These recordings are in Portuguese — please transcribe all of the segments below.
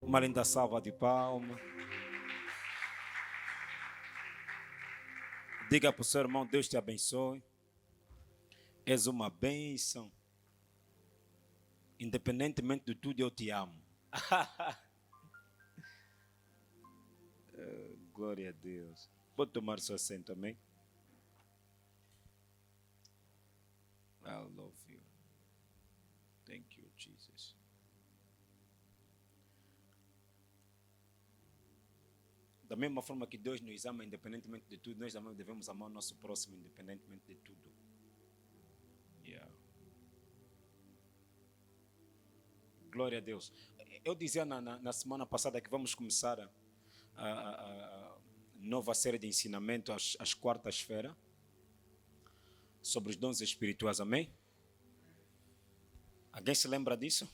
Uma linda salva de palmas. Diga para o seu irmão, Deus te abençoe. És uma bênção. Independentemente de tudo, eu te amo. Glória a Deus. Pode tomar seu assento, amém? I love you. Thank you, Jesus. Da mesma forma que Deus nos ama independentemente de tudo, nós também devemos amar o nosso próximo independentemente de tudo. Yeah. Glória a Deus. Eu dizia na semana passada que vamos começar a nova série de ensinamento às quartas-feiras sobre os dons espirituais, amém? Alguém se lembra disso?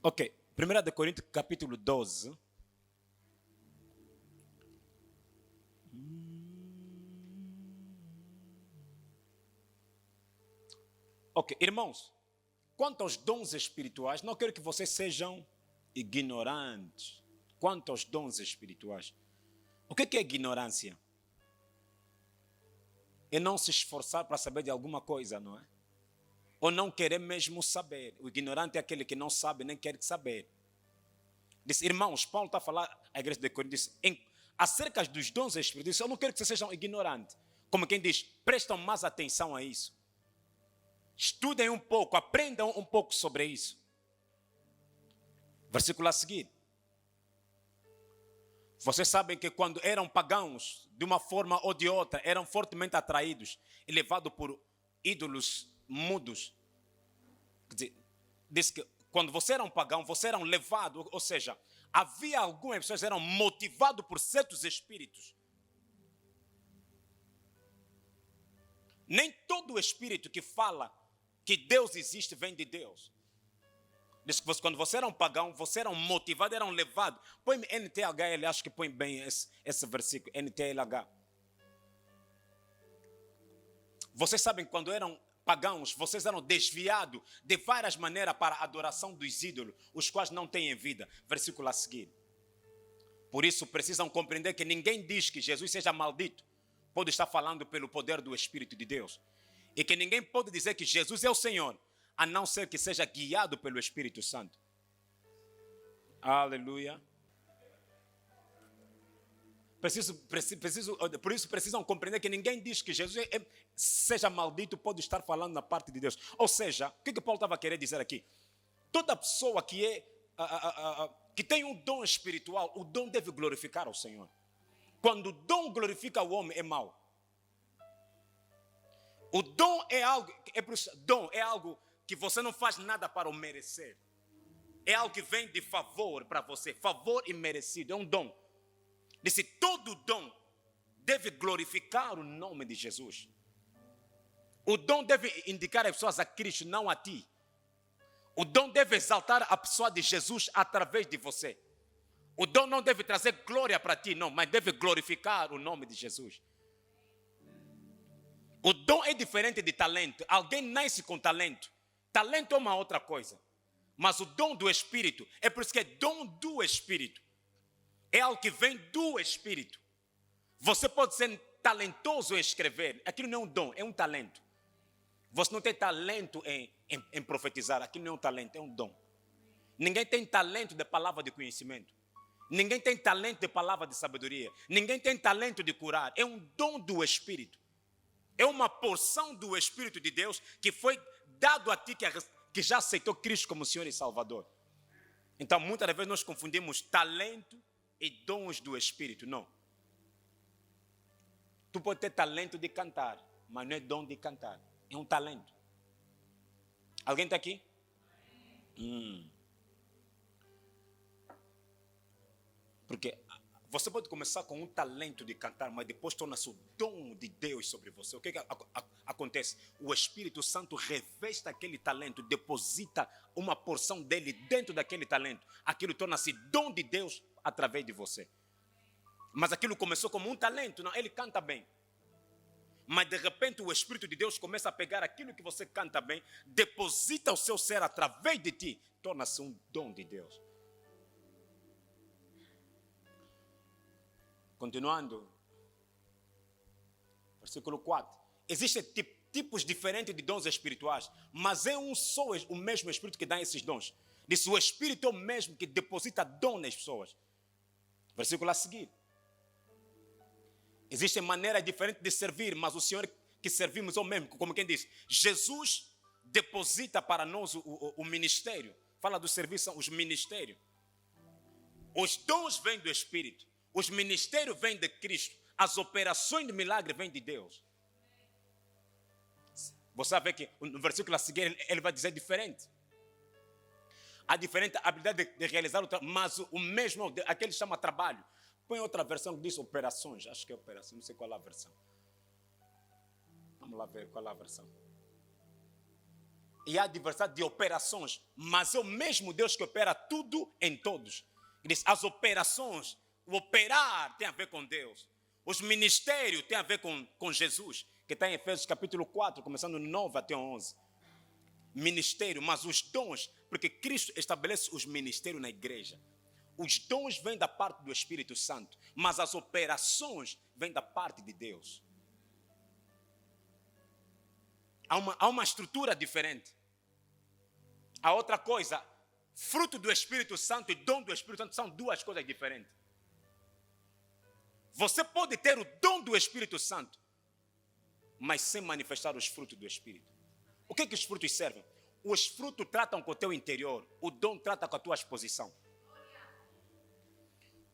Ok, 1 Coríntios capítulo 12. Ok, irmãos, quanto aos dons espirituais, não quero que vocês sejam ignorantes. Quanto aos dons espirituais, o que é ignorância? É não se esforçar para saber de alguma coisa, não é? Ou não querer mesmo saber. O ignorante é aquele que não sabe nem quer saber. Diz, irmãos, Paulo está a falar à igreja de Corinto, diz, acerca dos dons espirituais, eu não quero que vocês sejam ignorantes. Como quem diz, prestam mais atenção a isso. Estudem um pouco, aprendam um pouco sobre isso. Versículo a seguir. Vocês sabem que quando eram pagãos, de uma forma ou de outra, eram fortemente atraídos e levados por ídolos mudos. Quer dizer, diz que quando você era um pagão, você era levado, ou seja, havia algumas pessoas que eram motivadas por certos espíritos. Nem todo espírito que fala que Deus existe vem de Deus. Diz que quando você era um pagão, você era motivado, eram levados. Põe NTLH, ele acho que põe bem esse versículo, NTLH. Vocês sabem, quando eram pagãos, vocês eram desviados de várias maneiras para a adoração dos ídolos, os quais não têm vida. Versículo a seguir. Por isso, precisam compreender que ninguém diz que Jesus seja maldito. Pode estar falando pelo poder do Espírito de Deus. E que ninguém pode dizer que Jesus é o Senhor, a não ser que seja guiado pelo Espírito Santo. Aleluia. Por isso precisam compreender que ninguém diz que Jesus seja maldito, pode estar falando na parte de Deus. Ou seja, o que Paulo estava querendo dizer aqui? Toda pessoa que tem um dom espiritual, o dom deve glorificar ao Senhor. Quando o dom glorifica o homem, é mau. O dom é algo, dom é algo que você não faz nada para o merecer. É algo que vem de favor para você, favor imerecido, é um dom. Disse, todo dom deve glorificar o nome de Jesus. O dom deve indicar as pessoas a Cristo, não a ti. O dom deve exaltar a pessoa de Jesus através de você. O dom não deve trazer glória para ti, não, mas deve glorificar o nome de Jesus. O dom é diferente de talento. Alguém nasce com talento. Talento é uma outra coisa. Mas o dom do Espírito, é por isso que é dom do Espírito. É algo que vem do Espírito. Você pode ser talentoso em escrever. Aquilo não é um dom, é um talento. Você não tem talento em profetizar. Aquilo não é um talento, é um dom. Ninguém tem talento de palavra de conhecimento. Ninguém tem talento de palavra de sabedoria. Ninguém tem talento de curar. É um dom do Espírito. É uma porção do Espírito de Deus que foi dado a ti que já aceitou Cristo como Senhor e Salvador. Então, muitas vezes nós confundimos talento e dons do Espírito. Não. Tu pode ter talento de cantar, mas não é dom de cantar. É um talento. Alguém está aqui? Porque você pode começar com um talento de cantar, mas depois torna-se o dom de Deus sobre você. O que acontece? O Espírito Santo reveste aquele talento, deposita uma porção dele dentro daquele talento. Aquilo torna-se dom de Deus através de você. Mas aquilo começou como um talento, não? Ele canta bem. Mas de repente o Espírito de Deus começa a pegar aquilo que você canta bem, deposita o seu ser através de ti, torna-se um dom de Deus. Continuando. Versículo 4. Existem tipos diferentes de dons espirituais, mas é um só o mesmo Espírito que dá esses dons. Diz, o Espírito é o mesmo que deposita dom nas pessoas. Versículo a seguir. Existem maneiras diferentes de servir, mas o Senhor que servimos é o mesmo. Como quem diz, Jesus deposita para nós o ministério. Fala do serviço, os ministérios. Os dons vêm do Espírito. Os ministérios vêm de Cristo. As operações de milagre vêm de Deus. Você vai ver que no versículo a seguir ele vai dizer diferente. Há diferente habilidade de realizar o trabalho, mas o mesmo, aquele chama trabalho. Põe outra versão que diz operações. Acho que é operação, não sei qual é a versão. Vamos lá ver qual é a versão. E há diversidade de operações, mas é o mesmo Deus que opera tudo em todos. Ele diz, as operações, o operar tem a ver com Deus. Os ministérios têm a ver com Jesus, que está em Efésios capítulo 4, começando no 9 até 11. Ministério, mas os dons, porque Cristo estabelece os ministérios na igreja. Os dons vêm da parte do Espírito Santo, mas as operações vêm da parte de Deus. Há uma estrutura diferente. A outra coisa, fruto do Espírito Santo e dom do Espírito Santo são duas coisas diferentes. Você pode ter o dom do Espírito Santo, mas sem manifestar os frutos do Espírito. O que os frutos servem? Os frutos tratam com o teu interior, o dom trata com a tua exposição.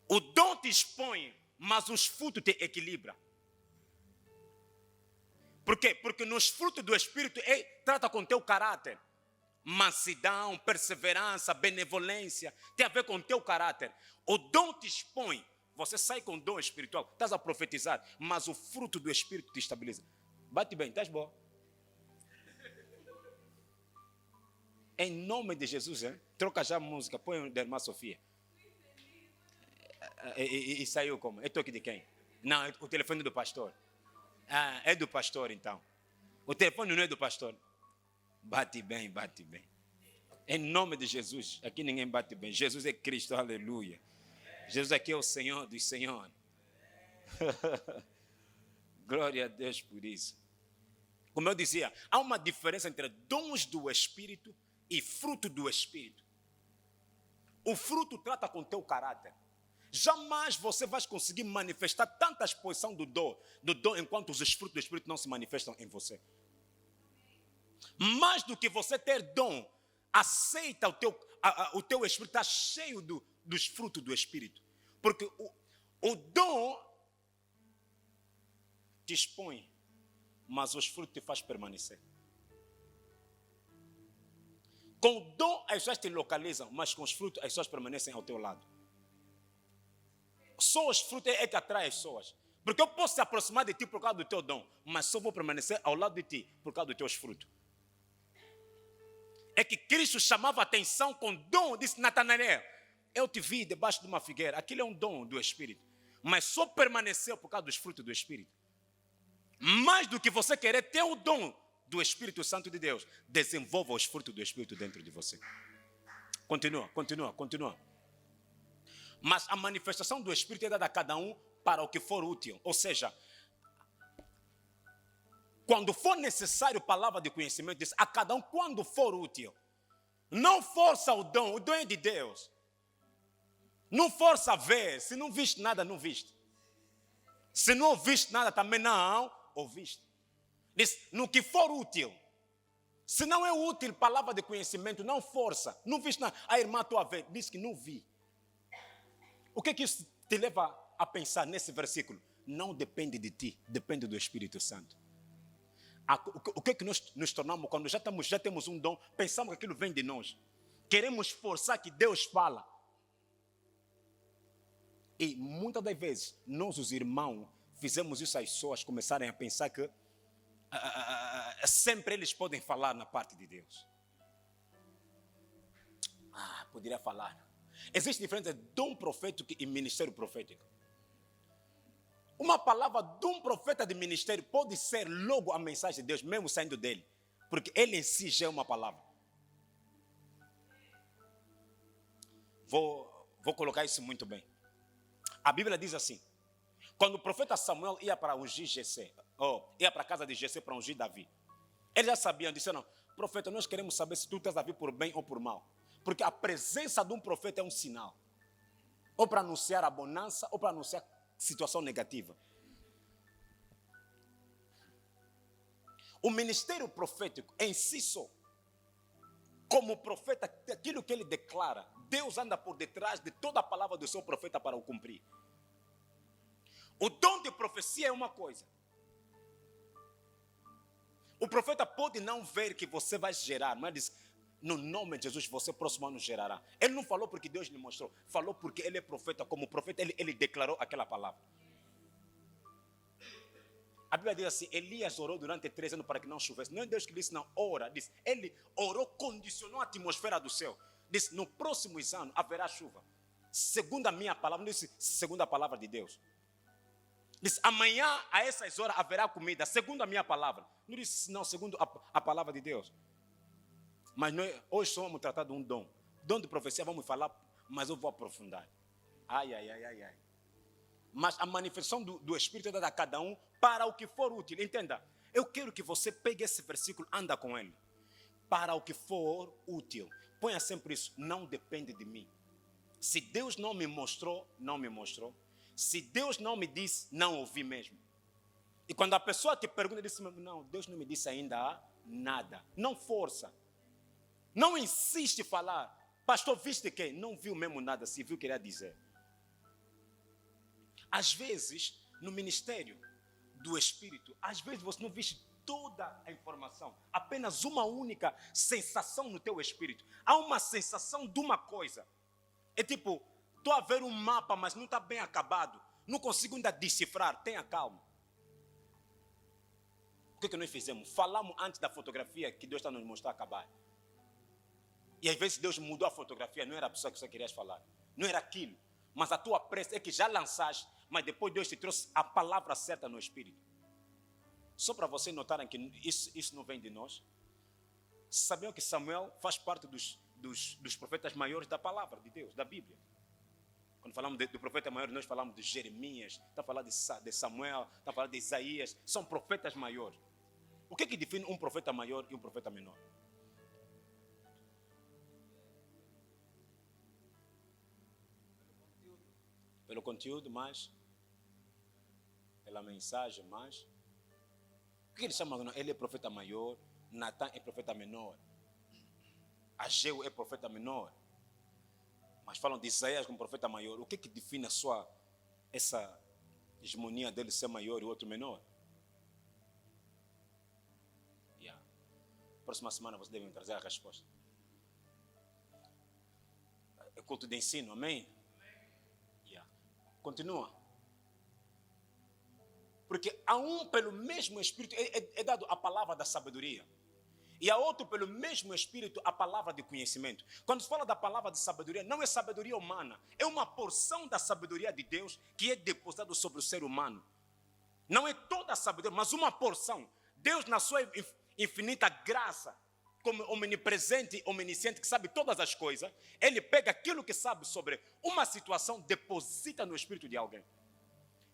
O dom te expõe, mas os frutos te equilibram. Por quê? Porque nos frutos do Espírito trata com o teu caráter. Mansidão, perseverança, benevolência, tem a ver com o teu caráter. O dom te expõe, você sai com dom espiritual, estás a profetizar, mas o fruto do Espírito te estabiliza. Bate bem, estás bom? Em nome de Jesus, hein? Troca já a música, põe da irmã Sofia. E saiu como? É toque de quem? Não, é o telefone do pastor. Ah, é do pastor então. O telefone não é do pastor. Bate bem, bate bem. Em nome de Jesus, aqui ninguém bate bem. Jesus é Cristo, aleluia. Jesus aqui é o Senhor dos Senhores. Glória a Deus por isso. Como eu dizia, há uma diferença entre dons do Espírito e fruto do Espírito. O fruto trata com o teu caráter. Jamais você vai conseguir manifestar tanta exposição do dom enquanto os frutos do Espírito não se manifestam em você. Mais do que você ter dom, aceita o teu Espírito, está cheio dos frutos do Espírito. Porque o dom te expõe, mas os frutos te faz permanecer. Com o dom as pessoas te localizam, mas com os frutos as pessoas permanecem ao teu lado. Só os frutos é que atrai as pessoas. Porque eu posso se aproximar de ti por causa do teu dom, mas só vou permanecer ao lado de ti por causa dos teus frutos. É que Cristo chamava a atenção com dom, disse Natanael, eu te vi debaixo de uma figueira, aquilo é um dom do Espírito, mas só permaneceu por causa dos frutos do Espírito. Mais do que você querer ter o dom do Espírito Santo de Deus, desenvolva os frutos do Espírito dentro de você. Continua. Mas a manifestação do Espírito é dada a cada um para o que for útil. Ou seja, quando for necessário palavra de conhecimento, diz a cada um quando for útil. Não força o dom é de Deus. Não força a ver, se não viste nada, não viste. Se não ouviste nada, também não ouviste. Diz, no que for útil. Se não é útil palavra de conhecimento, não força. Não viste nada. A irmã estou a ver, diz que não vi. O que isso te leva a pensar nesse versículo? Não depende de ti, depende do Espírito Santo. O que nós nos tornamos quando já temos um dom, pensamos que aquilo vem de nós. Queremos forçar que Deus fala. E muitas das vezes, nós os irmãos, fizemos isso às pessoas começarem a pensar que sempre eles podem falar na parte de Deus. Poderia falar. Existe diferença entre dom profético e ministério profético. Uma palavra de um profeta de ministério pode ser logo a mensagem de Deus, mesmo saindo dele. Porque ele em si já é uma palavra. Vou colocar isso muito bem. A Bíblia diz assim, Quando o profeta Samuel ia para ungir Jessé, ia para a casa de Jessé para ungir Davi, eles já sabiam, disseram, profeta, nós queremos saber se tu estás a vir por bem ou por mal. Porque a presença de um profeta é um sinal. Ou para anunciar a bonança, ou para anunciar situação negativa. O ministério profético em si só, como profeta, aquilo que ele declara, Deus anda por detrás de toda a palavra do seu profeta para o cumprir. O dom de profecia é uma coisa. O profeta pode não ver que você vai gerar, mas diz, no nome de Jesus, você próximo ano gerará. Ele não falou porque Deus lhe mostrou, falou porque ele é profeta. Como profeta, ele declarou aquela palavra. A Bíblia diz assim, Elias orou durante 3 anos para que não chovesse. Não é Deus que disse, não, ora. Diz, ele orou, condicionou a atmosfera do céu. Disse, no próximo ano haverá chuva. Segundo a minha palavra, não disse segundo a palavra de Deus. Diz, amanhã a essas horas haverá comida, segundo a minha palavra. Não disse, não, segundo a palavra de Deus. Mas nós, hoje só vamos tratar de um dom. Dom de profecia, vamos falar, mas eu vou aprofundar. Ai. Mas a manifestação do Espírito é dada a cada um para o que for útil. Entenda, eu quero que você pegue esse versículo, anda com ele. Para o que for útil. Ponha sempre isso, não depende de mim. Se Deus não me mostrou, não me mostrou. Se Deus não me disse, não ouvi mesmo. E quando a pessoa te pergunta, diz, não, Deus não me disse ainda nada. Não força. Não insiste em falar. Pastor, viste quem? Não viu mesmo nada, se viu, queria dizer. Às vezes, no ministério do Espírito, às vezes você não viste toda a informação. Apenas uma única sensação no teu espírito. Há uma sensação de uma coisa. É tipo, estou a ver um mapa, mas não está bem acabado. Não consigo ainda decifrar. Tenha calma. O que nós fizemos? Falamos antes da fotografia que Deus está nos mostrando acabar. E às vezes Deus mudou a fotografia. Não era a pessoa que você queria falar. Não era aquilo. Mas a tua pressa é que já lançaste, mas depois Deus te trouxe a palavra certa no Espírito. Só para vocês notarem que isso não vem de nós. Sabiam que Samuel faz parte dos profetas maiores da palavra de Deus, da Bíblia. Quando falamos do profeta maior, nós falamos de Jeremias, está falando de Samuel, está falando de Isaías. São profetas maiores. O que define um profeta maior e um profeta menor? Pelo conteúdo, mais pela mensagem, mais. O que ele chama? Ele é profeta maior, Natan é profeta menor, Ageu é profeta menor. Mas falam de Isaías como profeta maior. O que define essa hegemonia dele ser maior e o outro menor? Próxima semana você deve me trazer a resposta. É culto de ensino, amém? Continua. Porque a um pelo mesmo Espírito é dado a palavra da sabedoria. E a outro pelo mesmo Espírito a palavra de conhecimento. Quando se fala da palavra de sabedoria, não é sabedoria humana. É uma porção da sabedoria de Deus que é depositada sobre o ser humano. Não é toda a sabedoria, mas uma porção. Deus na sua infinita graça, como omnipresente, omnisciente, que sabe todas as coisas, ele pega aquilo que sabe sobre uma situação, deposita no espírito de alguém.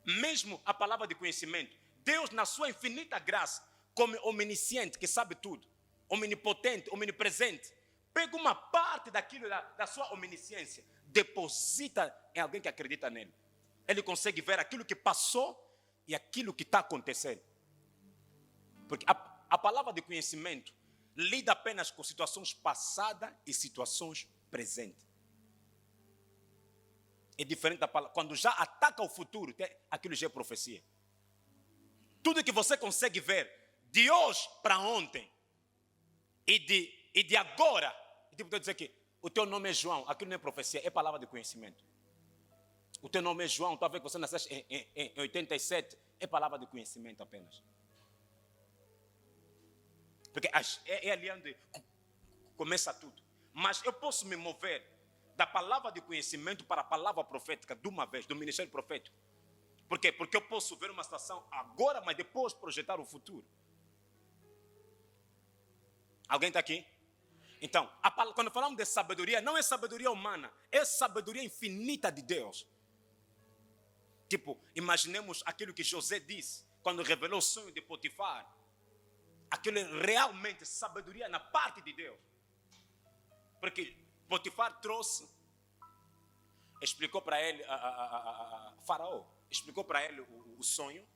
Mesmo a palavra de conhecimento, Deus na sua infinita graça, como omnisciente, que sabe tudo, omnipotente, omnipresente, pega uma parte daquilo da sua omnisciência, deposita em alguém que acredita nele. Ele consegue ver aquilo que passou e aquilo que está acontecendo. Porque a palavra de conhecimento lida apenas com situações passadas e situações presentes. É diferente da palavra. Quando já ataca o futuro, aquilo já é profecia. Tudo que você consegue ver de hoje para ontem e de agora, tipo, eu dizer que o teu nome é João, aquilo não é profecia, é palavra de conhecimento. O teu nome é João, talvez você nascesse em 87, é palavra de conhecimento apenas. Porque é ali onde começa tudo. Mas eu posso me mover da palavra de conhecimento para a palavra profética de uma vez, do ministério profético. Por quê? Porque eu posso ver uma situação agora, mas depois projetar o futuro. Alguém está aqui? Então, quando falamos de sabedoria, não é sabedoria humana, é sabedoria infinita de Deus. Tipo, imaginemos aquilo que José disse quando revelou o sonho de Potifar. Aquilo é realmente sabedoria na parte de Deus. Porque Potifar trouxe, explicou para ele, Faraó, explicou para ele o sonho.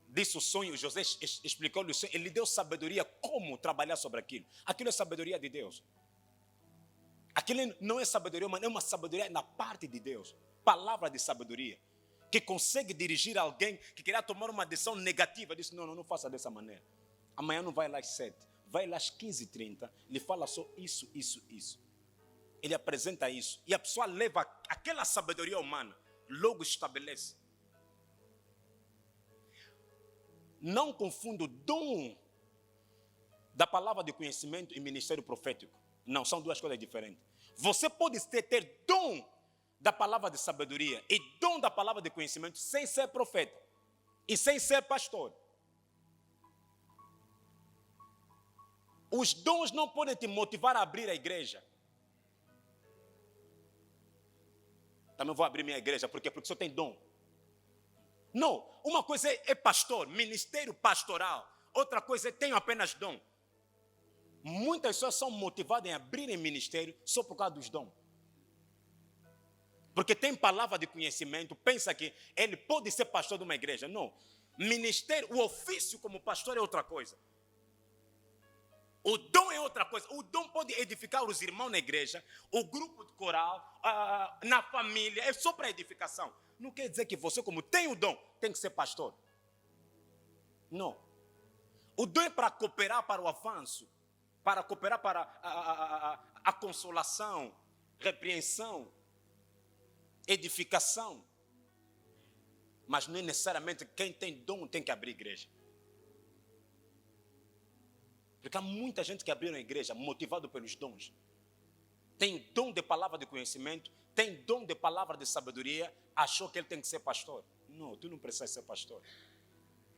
Disse o sonho, José explicou-lhe o sonho, ele lhe deu sabedoria como trabalhar sobre aquilo. Aquilo é sabedoria de Deus. Aquilo não é sabedoria humana, é uma sabedoria na parte de Deus. Palavra de sabedoria. Que consegue dirigir alguém que queria tomar uma decisão negativa. Disse, não faça dessa maneira. Amanhã não vai lá às 7. Vai lá às 15h30. Ele fala só isso. Ele apresenta isso. E a pessoa leva aquela sabedoria humana. Logo estabelece. Não confunda o dom da palavra de conhecimento e ministério profético. Não, são duas coisas diferentes. Você pode ter dom da palavra de sabedoria e dom da palavra de conhecimento sem ser profeta e sem ser pastor. Os dons não podem te motivar a abrir a igreja. Também vou abrir minha igreja, porque só tem dom. Não, uma coisa é pastor, ministério pastoral. Outra coisa é tenho apenas dom. Muitas pessoas são motivadas em abrirem ministério só por causa dos dons. Porque tem palavra de conhecimento, pensa que ele pode ser pastor de uma igreja. Não, ministério, o ofício como pastor é outra coisa. O dom é outra coisa. O dom pode edificar os irmãos na igreja, o grupo de coral, na família, é só para edificação. Não quer dizer que você, como tem o dom, tem que ser pastor. Não. O dom é para cooperar para o avanço, para cooperar para a consolação, repreensão, edificação. Mas não é necessariamente quem tem dom tem que abrir igreja. Porque há muita gente que abriu a igreja motivado pelos dons. Tem dom de palavra de conhecimento, tem dom de palavra de sabedoria, achou que ele tem que ser pastor. Não, tu não precisa ser pastor.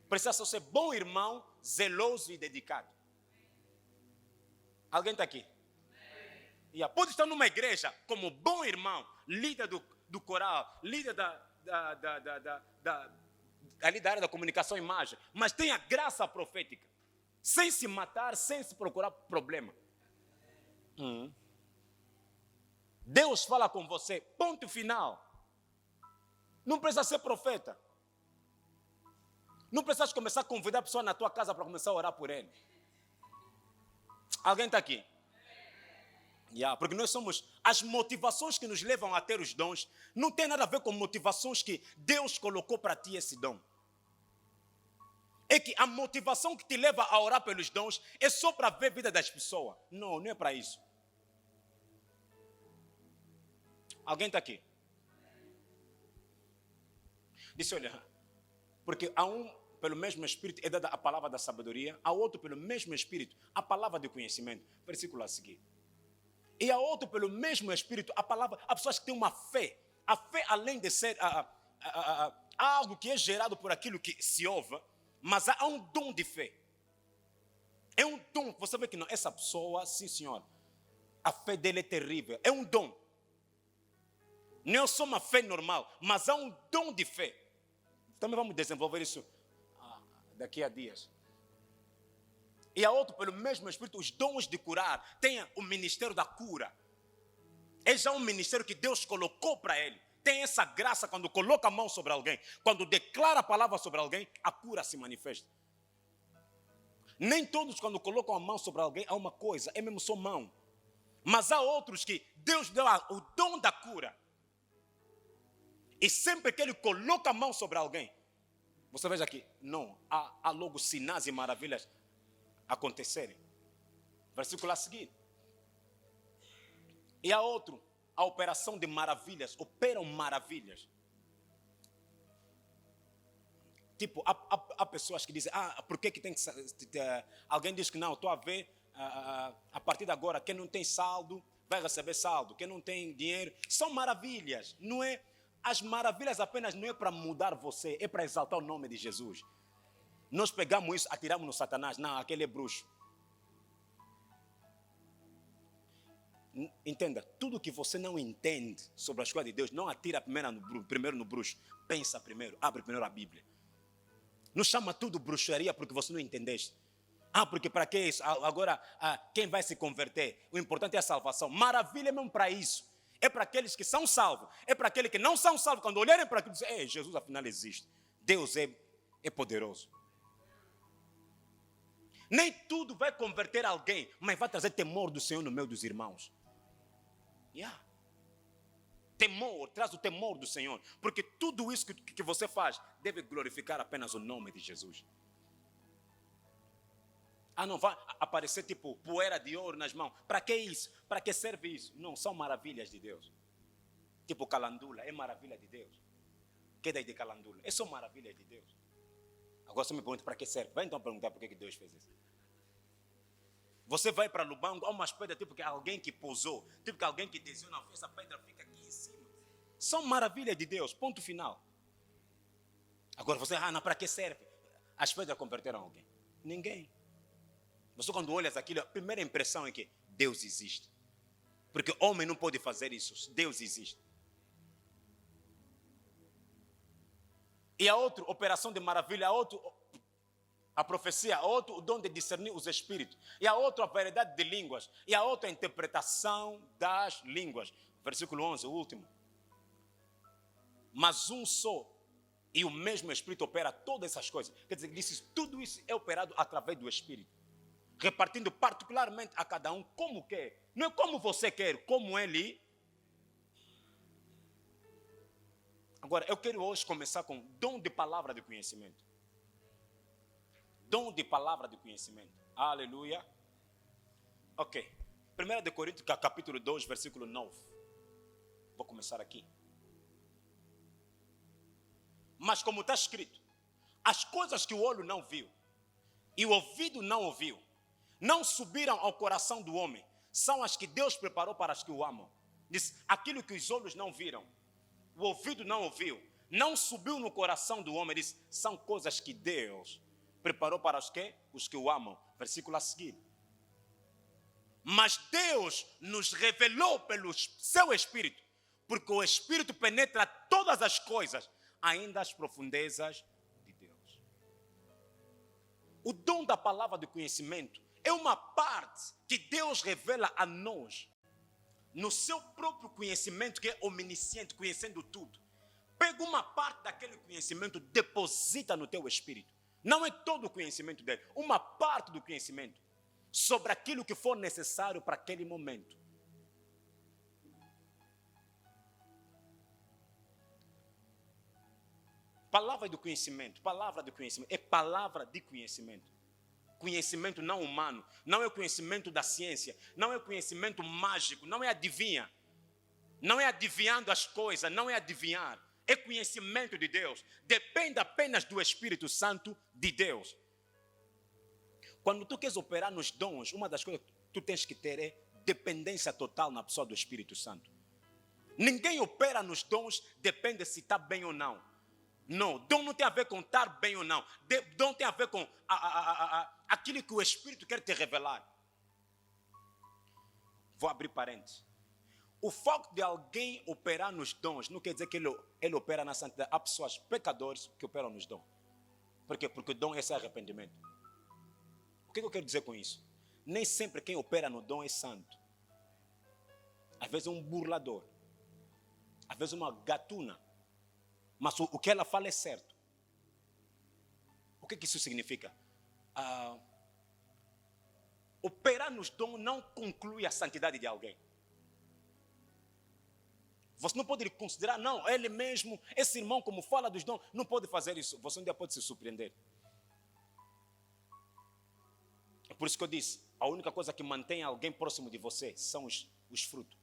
Precisa só ser bom irmão, zeloso e dedicado. Alguém está aqui? Pode estar numa igreja como bom irmão, líder do coral, líder ali da área da comunicação e imagem, mas tem a graça profética. Sem se matar, sem se procurar problema. Deus fala com você, ponto final. Não precisa ser profeta. Não precisa começar a convidar a pessoa na tua casa para começar a orar por ele. Alguém está aqui? Porque nós somos, as motivações que nos levam a ter os dons, não tem nada a ver com motivações que Deus colocou para ti esse dom. É que a motivação que te leva a orar pelos dons é só para ver a vida das pessoas. Não é para isso. Alguém está aqui? Disse, olha, porque a um, pelo mesmo Espírito, é dada a palavra da sabedoria, a outro, pelo mesmo Espírito, a palavra de conhecimento. Versículo a seguir. E a outro, pelo mesmo Espírito, a palavra, há pessoas que têm uma fé. A fé, além de ser algo que é gerado por aquilo que se ouve, mas há um dom de fé. É um dom. Você vê que não, essa pessoa, sim senhor, a fé dele é terrível. É um dom. Não é só uma fé normal, mas há um dom de fé. Também vamos desenvolver isso daqui a dias. E há outro, pelo mesmo Espírito, os dons de curar. Tem o ministério da cura. É já um ministério que Deus colocou para ele. Tem essa graça quando coloca a mão sobre alguém. Quando declara a palavra sobre alguém, a cura se manifesta. Nem todos, quando colocam a mão sobre alguém, há uma coisa, é mesmo só mão. Mas há outros que Deus deu o dom da cura. E sempre que ele coloca a mão sobre alguém, você veja aqui, não, há logo sinais e maravilhas acontecerem. Versículo a seguir. E há outro, a operação de maravilhas, operam maravilhas. Tipo, há pessoas que dizem, por que tem que... Alguém diz que não, estou a ver, a partir de agora, quem não tem saldo, vai receber saldo. Quem não tem dinheiro, são maravilhas, não é? As maravilhas apenas não é para mudar você, é para exaltar o nome de Jesus. Nós pegamos isso, atiramos no Satanás. Não, aquele é bruxo. Entenda, tudo que você não entende sobre as coisas de Deus, não atira primeiro no bruxo. Pensa primeiro, abre primeiro a Bíblia. Não chama tudo bruxaria porque você não entendeste. Porque para que isso? Agora, quem vai se converter? O importante é a salvação. Maravilha mesmo para isso. É para aqueles que são salvos. É para aqueles que não são salvos. Quando olharem para aquilo, dizem, Jesus afinal existe. Deus é poderoso. Nem tudo vai converter alguém, mas vai trazer temor do Senhor no meio dos irmãos. Temor, traz o temor do Senhor. Porque tudo isso que você faz deve glorificar apenas o nome de Jesus. Não vai aparecer tipo poeira de ouro nas mãos. Para que isso? Para que serve isso? Não, são maravilhas de Deus. Tipo calandula, é maravilha de Deus. Que daí de calandula? É só maravilha de Deus. Agora você me pergunta para que serve. Vai então perguntar por que Deus fez isso. Você vai para Lubango, há umas pedras tipo que alguém que pousou, tipo que alguém que desenhou, essa pedra fica aqui em cima. São maravilhas de Deus, ponto final. Agora você, não, para que serve? As pedras converteram alguém? Ninguém. Você quando olhas aquilo, a primeira impressão é que Deus existe. Porque homem não pode fazer isso, Deus existe. E a outra operação de maravilha, a profecia, o dom de discernir os espíritos. E a outra a variedade de línguas. E a outra a interpretação das línguas. Versículo 11, o último. Mas um só e o mesmo Espírito opera todas essas coisas. Quer dizer, tudo isso é operado através do Espírito. Repartindo particularmente a cada um como quer. Não é como você quer, como ele. Agora, eu quero hoje começar com dom de palavra de conhecimento. Dom de palavra de conhecimento. Aleluia. Ok. 1 Coríntios capítulo 2, versículo 9. Vou começar aqui. Mas como está escrito, as coisas que o olho não viu e o ouvido não ouviu, não subiram ao coração do homem, são as que Deus preparou para as que o amam. Diz, aquilo que os olhos não viram, o ouvido não ouviu, não subiu no coração do homem, diz, são coisas que Deus preparou para os que o amam. Versículo a seguir. Mas Deus nos revelou pelo seu Espírito, porque o Espírito penetra todas as coisas, ainda as profundezas de Deus. O dom da palavra de conhecimento é uma parte que Deus revela a nós, no seu próprio conhecimento, que é omnisciente, conhecendo tudo. Pega uma parte daquele conhecimento, deposita no teu espírito. Não é todo o conhecimento dele, uma parte do conhecimento sobre aquilo que for necessário para aquele momento. Palavra de conhecimento é palavra de conhecimento. Conhecimento não humano, não é o conhecimento da ciência, não é o conhecimento mágico, não é adivinha. Não é adivinhando as coisas, não é adivinhar. É conhecimento de Deus. Depende apenas do Espírito Santo de Deus. Quando tu queres operar nos dons, uma das coisas que tu tens que ter é dependência total na pessoa do Espírito Santo. Ninguém opera nos dons, depende se está bem ou não. Não, dom não tem a ver com estar bem ou não. Dom tem a ver com aquilo que o Espírito quer te revelar. Vou abrir parênteses. O foco de alguém operar nos dons não quer dizer que ele opera na santidade. Há pessoas pecadores que operam nos dons. Por quê? Porque o dom é esse arrependimento. O que eu quero dizer com isso? Nem sempre quem opera no dom é santo. Às vezes é um burlador. Às vezes é uma gatuna. Mas o que ela fala é certo. O que isso significa? Operar nos dons não conclui a santidade de alguém. Você não pode considerar, não, ele mesmo, esse irmão como fala dos dons, não pode fazer isso. Você um dia pode se surpreender. É por isso que eu disse, a única coisa que mantém alguém próximo de você são os frutos.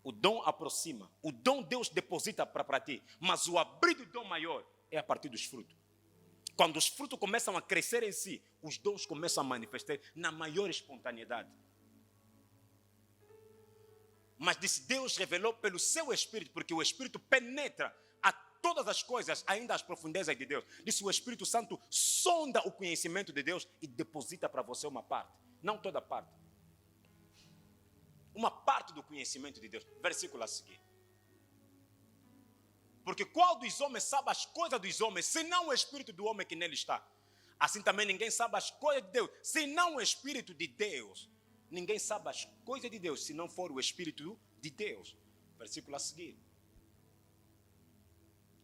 O dom aproxima, o dom Deus deposita para ti, mas o abrir do dom maior é a partir dos frutos. Quando os frutos começam a crescer em si, os dons começam a manifestar na maior espontaneidade. Mas disse, Deus revelou pelo seu Espírito, porque o Espírito penetra a todas as coisas, ainda as profundezas de Deus. Disse, o Espírito Santo sonda o conhecimento de Deus e deposita para você uma parte, não toda a parte. uma parte do conhecimento de Deus. Versículo a seguir. Porque qual dos homens sabe as coisas dos homens, senão o espírito do homem que nele está? Assim também ninguém sabe as coisas de Deus, senão o espírito de Deus. Ninguém sabe as coisas de Deus, se não for o espírito de Deus. Versículo a seguir.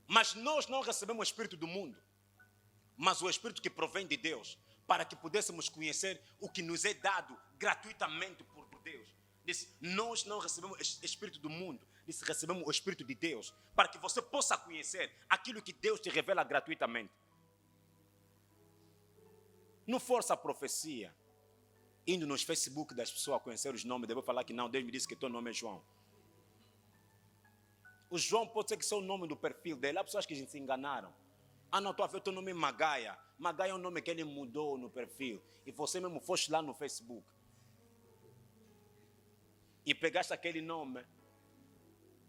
Mas nós não recebemos o espírito do mundo, mas o espírito que provém de Deus, para que pudéssemos conhecer o que nos é dado gratuitamente por Deus. Disse, nós não recebemos o espírito do mundo, disse, recebemos o espírito de Deus, para que você possa conhecer aquilo que Deus te revela gratuitamente. Não força a profecia, indo nos Facebook das pessoas a conhecer os nomes, devo falar que não, Deus me disse que teu nome é João. O João pode ser que seja o nome do perfil dele, há pessoas que se enganaram. Ah, não, estou a ver teu nome é Magaia. Magaia é um nome que ele mudou no perfil. E você mesmo foste lá no Facebook. E pegaste aquele nome.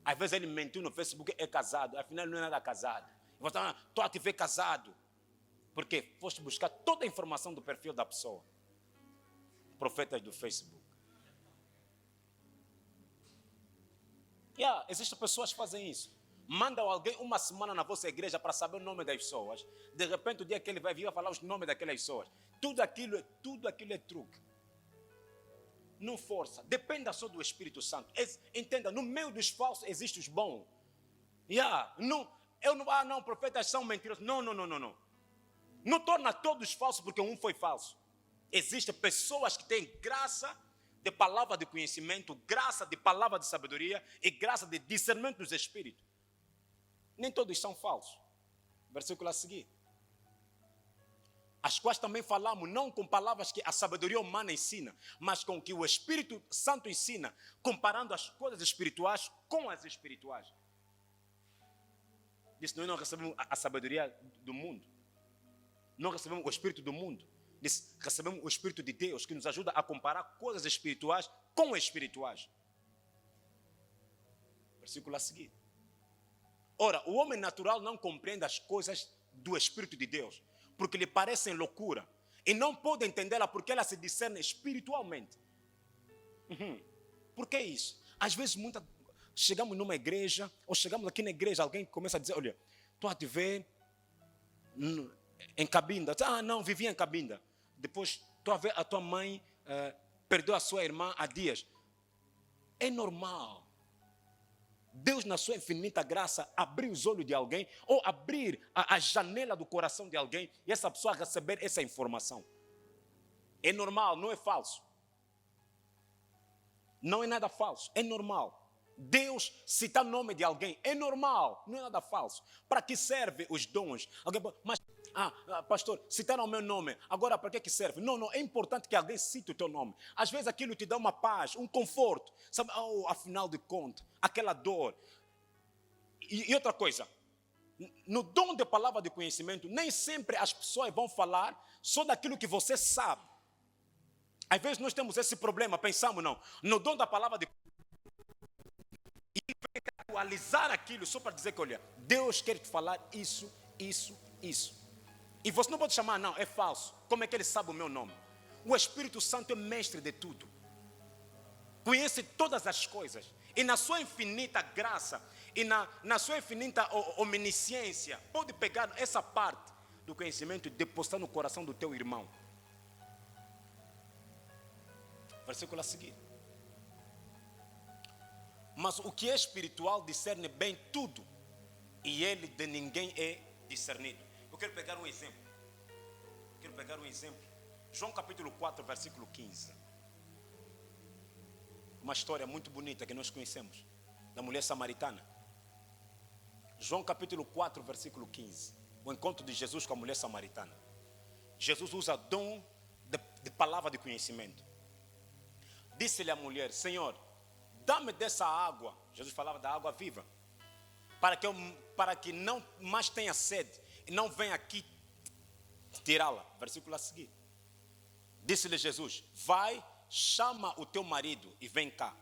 Às vezes ele mentiu no Facebook, é casado. Afinal, ele não era casado. E você está, estou a te ver casado. Porque foste buscar toda a informação do perfil da pessoa. Profetas do Facebook. Existem pessoas que fazem isso. Mandam alguém uma semana na vossa igreja para saber o nome das pessoas. De repente, o dia que ele vai vir, vai falar os nomes daquelas pessoas. Tudo aquilo é truque. Não força. Dependa só do Espírito Santo. Entenda, no meio dos falsos existem os bons. Não, profetas são mentirosos. Não. Não torna todos falsos porque um foi falso. Existem pessoas que têm graça de palavra de conhecimento, graça de palavra de sabedoria e graça de discernimento dos espíritos. Nem todos são falsos. Versículo a seguir. As quais também falamos, não com palavras que a sabedoria humana ensina, mas com o que o Espírito Santo ensina, comparando as coisas espirituais com as espirituais. Diz, nós não recebemos a sabedoria do mundo. Não recebemos o Espírito do mundo. Diz, recebemos o Espírito de Deus, que nos ajuda a comparar coisas espirituais com espirituais. Versículo a seguir. Ora, o homem natural não compreende as coisas do Espírito de Deus, porque lhe parecem loucura, e não pode entendê-la porque ela se discerne espiritualmente. Por que isso? Às vezes, chegamos numa igreja, ou chegamos aqui na igreja, alguém começa a dizer, olha, estou a te ver em Cabinda. Ah, não, vivia em Cabinda. Depois, estou a ver a tua mãe perdeu a sua irmã há dias. É normal. Deus, na sua infinita graça, abrir os olhos de alguém ou abrir a janela do coração de alguém e essa pessoa receber essa informação. É normal, não é falso. Não é nada falso, é normal. Deus citar o nome de alguém é normal, não é nada falso. Para que servem os dons? Mas, pastor, citaram o meu nome, agora para que serve? Não, é importante que alguém cite o teu nome. Às vezes aquilo te dá uma paz, um conforto. Sabe, afinal de contas, aquela dor. E outra coisa, no dom de palavra de conhecimento, nem sempre as pessoas vão falar só daquilo que você sabe. Às vezes nós temos esse problema, pensamos não, no dom da palavra de e vem atualizar aquilo só para dizer que, olha, Deus quer te falar isso. E você não pode chamar, não, é falso. Como é que ele sabe o meu nome? O Espírito Santo é mestre de tudo. Conhece todas as coisas. E na sua infinita graça, e na sua infinita omnisciência, pode pegar essa parte do conhecimento e depositar no coração do teu irmão. Versículo a seguir. Mas o que é espiritual discerne bem tudo, e ele de ninguém é discernido. Eu quero pegar um exemplo. João capítulo 4, versículo 15. Uma história muito bonita que nós conhecemos, da mulher samaritana. João capítulo 4, versículo 15. O encontro de Jesus com a mulher samaritana. Jesus usa dom de palavra de conhecimento. Disse-lhe a mulher, Senhor, dá-me dessa água. Jesus falava da água viva. Para que não mais tenha sede e não venha aqui tirá-la. Versículo a seguir. Disse-lhe Jesus, vai, chama o teu marido e vem cá.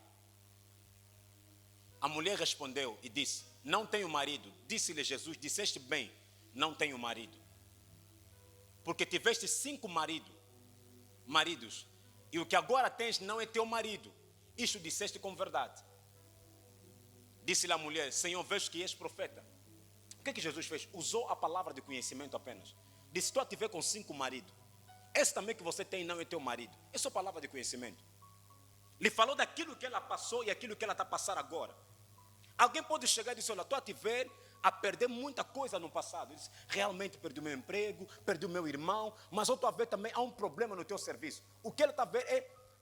A mulher respondeu e disse, não tenho marido. Disse-lhe Jesus, disseste bem, não tenho marido. Porque tiveste 5 maridos, e o que agora tens não é teu marido. Isto disseste com verdade. Disse-lhe a mulher: Senhor, vejo que és profeta. O que Jesus fez? Usou a palavra de conhecimento apenas. Disse: estou a te ver com 5 maridos. Esse também que você tem não é teu marido. É só palavra de conhecimento. Lhe falou daquilo que ela passou e aquilo que ela está a passar agora. Alguém pode chegar e dizer: olha, estou a te ver a perder muita coisa no passado. Diz: realmente perdi o meu emprego, perdi o meu irmão, mas eu estou a ver também há um problema no teu serviço. O que ele está a ver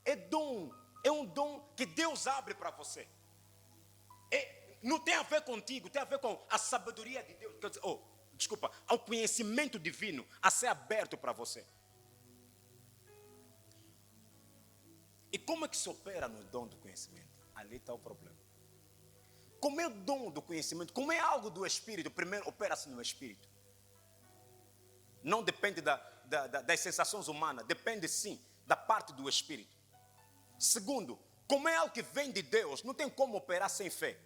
é dom. É um dom que Deus abre para você. Não tem a ver contigo, tem a ver com a sabedoria de Deus. Quer dizer, ao conhecimento divino a ser aberto para você. E como é que se opera no dom do conhecimento? Ali está o problema. Como é o dom do conhecimento? Como é algo do Espírito? Primeiro, opera-se no Espírito. Não depende das sensações humanas. Depende sim da parte do Espírito. Segundo, como é algo que vem de Deus, não tem como operar sem fé.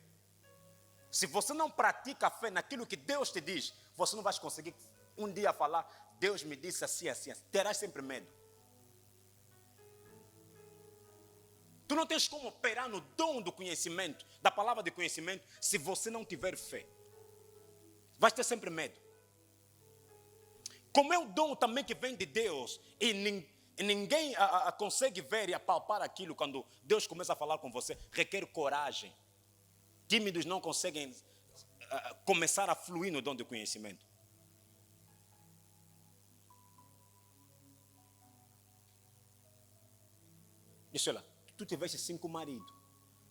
Se você não pratica a fé naquilo que Deus te diz, você não vai conseguir um dia falar: Deus me disse assim, assim, assim. Terás sempre medo. Tu não tens como operar no dom do conhecimento, da palavra de conhecimento, se você não tiver fé. Vais ter sempre medo. Como é o dom também que vem de Deus, e ninguém consegue ver e apalpar aquilo quando Deus começa a falar com você, requer coragem. Tímidos não conseguem começar a fluir no dom do conhecimento. Diz: olha, tu tiveste 5 maridos.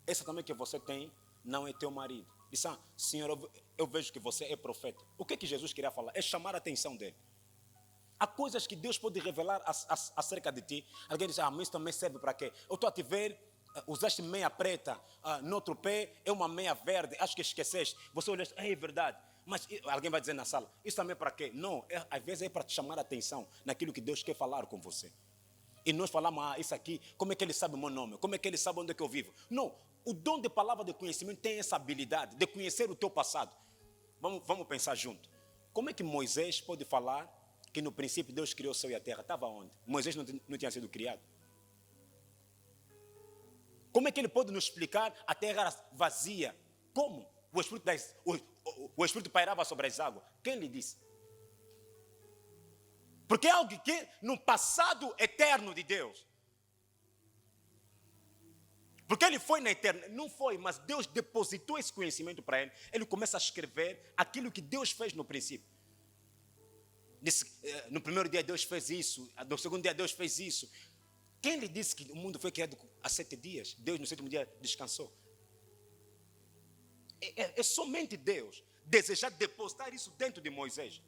Essa também que você tem não é teu marido. Diz: Senhor, eu vejo que você é profeta. O que Jesus queria falar? É chamar a atenção dele. Há coisas que Deus pode revelar acerca de ti. Alguém diz: mas isso também serve para quê? Eu estou a te ver, usaste meia preta, no outro pé é uma meia verde, acho que esqueceste. Você olha: é verdade. Mas alguém vai dizer na sala: isso também é para quê? Não, às vezes é para te chamar a atenção naquilo que Deus quer falar com você. E nós falamos: isso aqui, como é que ele sabe o meu nome? Como é que ele sabe onde é que eu vivo? Não, o dom de palavra de conhecimento tem essa habilidade de conhecer o teu passado. Vamos pensar junto. Como é que Moisés pode falar que no princípio Deus criou o céu e a terra? Estava onde? Moisés não tinha sido criado. Como é que ele pode nos explicar a terra era vazia? Como? O Espírito pairava sobre as águas. Quem lhe disse? Porque é algo que no passado eterno de Deus. Porque ele foi na eternidade. Não foi, mas Deus depositou esse conhecimento para ele. Ele começa a escrever aquilo que Deus fez no princípio. Disse, no primeiro dia Deus fez isso. No segundo dia Deus fez isso. Quem lhe disse que o mundo foi criado há 7 dias? Deus no 7º dia descansou. É somente Deus desejar depositar isso dentro de Moisés.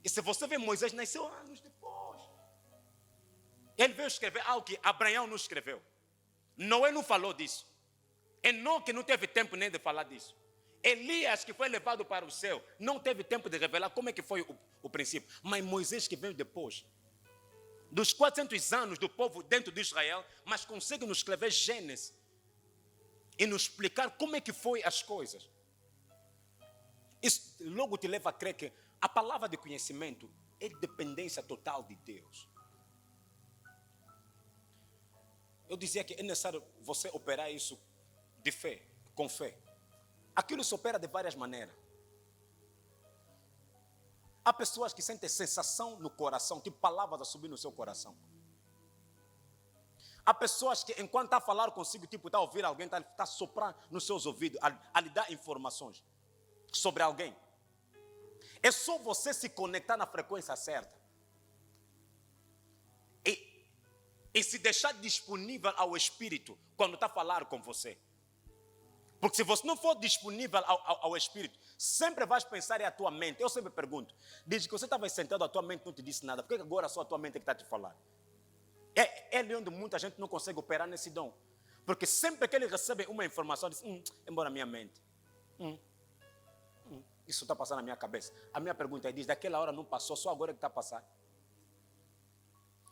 E se você vê, Moisés nasceu anos depois. Ele veio escrever algo que Abraão não escreveu. Noé não falou disso. Enoque não teve tempo nem de falar disso. Elias, que foi levado para o céu, não teve tempo de revelar como é que foi o princípio. Mas Moisés, que veio depois, dos 400 anos do povo dentro de Israel, mas consegue nos escrever Gênesis e nos explicar como é que foi as coisas. Isso logo te leva a crer que a palavra de conhecimento é dependência total de Deus. Eu dizia que é necessário você operar isso de fé, com fé. Aquilo se opera de várias maneiras. Há pessoas que sentem sensação no coração, tipo palavras a subir no seu coração. Há pessoas que enquanto está a falar consigo, tipo está a ouvir alguém, está a soprar nos seus ouvidos, a lhe dar informações sobre alguém. É só você se conectar na frequência certa. E se deixar disponível ao Espírito quando está a falar com você. Porque se você não for disponível ao Espírito, sempre vais pensar em a tua mente. Eu sempre pergunto, diz que você estava sentado, a tua mente não te disse nada. Por que agora só a tua mente é que está a te falar? É ali onde muita gente não consegue operar nesse dom. Porque sempre que ele recebe uma informação, diz: embora minha mente. Isso está passando na minha cabeça. A minha pergunta é: diz, daquela hora não passou, só agora que está a passar.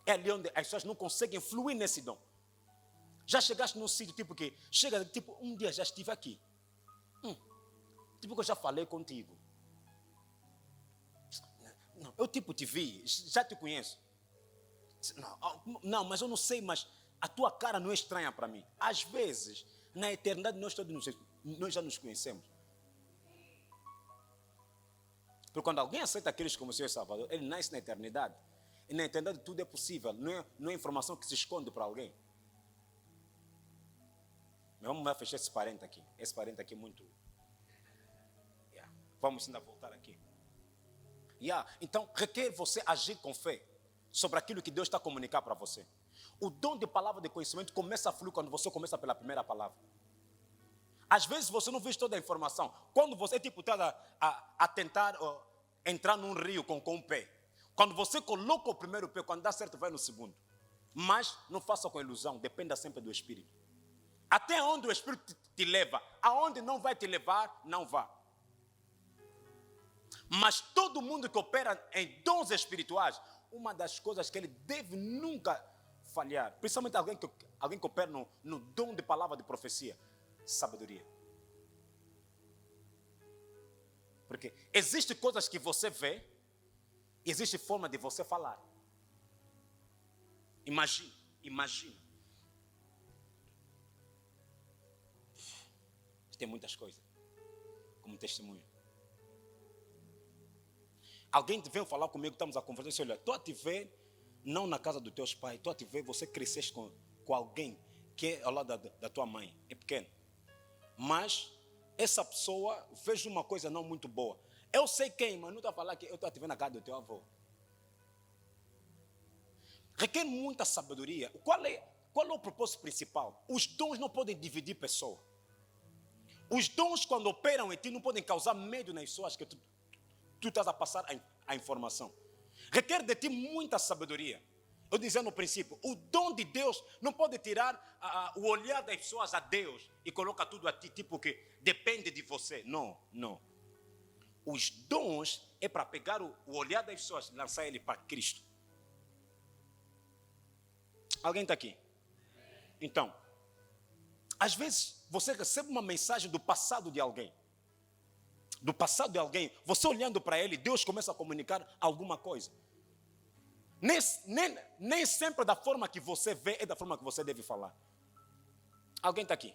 É ali onde as pessoas não conseguem fluir nesse dom. Já chegaste num sítio tipo que, chega tipo, um dia já estive aqui. Tipo que eu já falei contigo. Não, eu tipo te vi, já te conheço. Não, mas eu não sei, mas A tua cara não é estranha para mim. Às vezes, na eternidade, nós já nos conhecemos. Porque quando alguém aceita Cristo como Senhor e Salvador, ele nasce na eternidade. E na eternidade tudo é possível. Não é informação que se esconde para alguém. Mas vamos fechar esse parente aqui. Esse parente aqui é muito... Yeah. Vamos ainda voltar aqui. Então, requer você agir com fé sobre aquilo que Deus está a comunicar para você. O dom de palavra de conhecimento começa a fluir quando você começa pela primeira palavra. Às vezes você não vê toda a informação. Quando você está a tentar entrar num rio com um pé. Quando você coloca o primeiro pé, quando dá certo, vai no segundo. Mas não faça com ilusão, dependa sempre do Espírito. Até onde o Espírito te leva, aonde não vai te levar, não vá. Mas todo mundo que opera em dons espirituais, uma das coisas que ele deve nunca falhar, principalmente alguém que opera no dom de palavra de profecia, sabedoria. Porque existem coisas que você vê, e existe forma de você falar. Imagina. Tem muitas coisas, como testemunho. Alguém veio falar comigo, estamos a conversar, disse, olha, estou a te ver, não na casa dos teus pais, estou a te ver, você cresceste com alguém que é ao lado da tua mãe, é pequeno. Mas essa pessoa fez uma coisa não muito boa. Eu sei quem, mas não estou a falar que eu estou a te ver na casa do teu avô. Requer muita sabedoria. Qual é o propósito principal? Os dons não podem dividir pessoa. Os dons, quando operam em ti, não podem causar medo nas pessoas que tu estás a passar a informação. Requer de ti muita sabedoria. Eu dizia no princípio, o dom de Deus não pode tirar o olhar das pessoas a Deus e coloca tudo a ti, tipo que depende de você. Não. Os dons é para pegar o olhar das pessoas e lançar ele para Cristo. Alguém está aqui? Então, às vezes você recebe uma mensagem do passado de alguém. Você olhando para ele, Deus começa a comunicar alguma coisa. Nem sempre da forma que você vê é da forma que você deve falar. Alguém está aqui?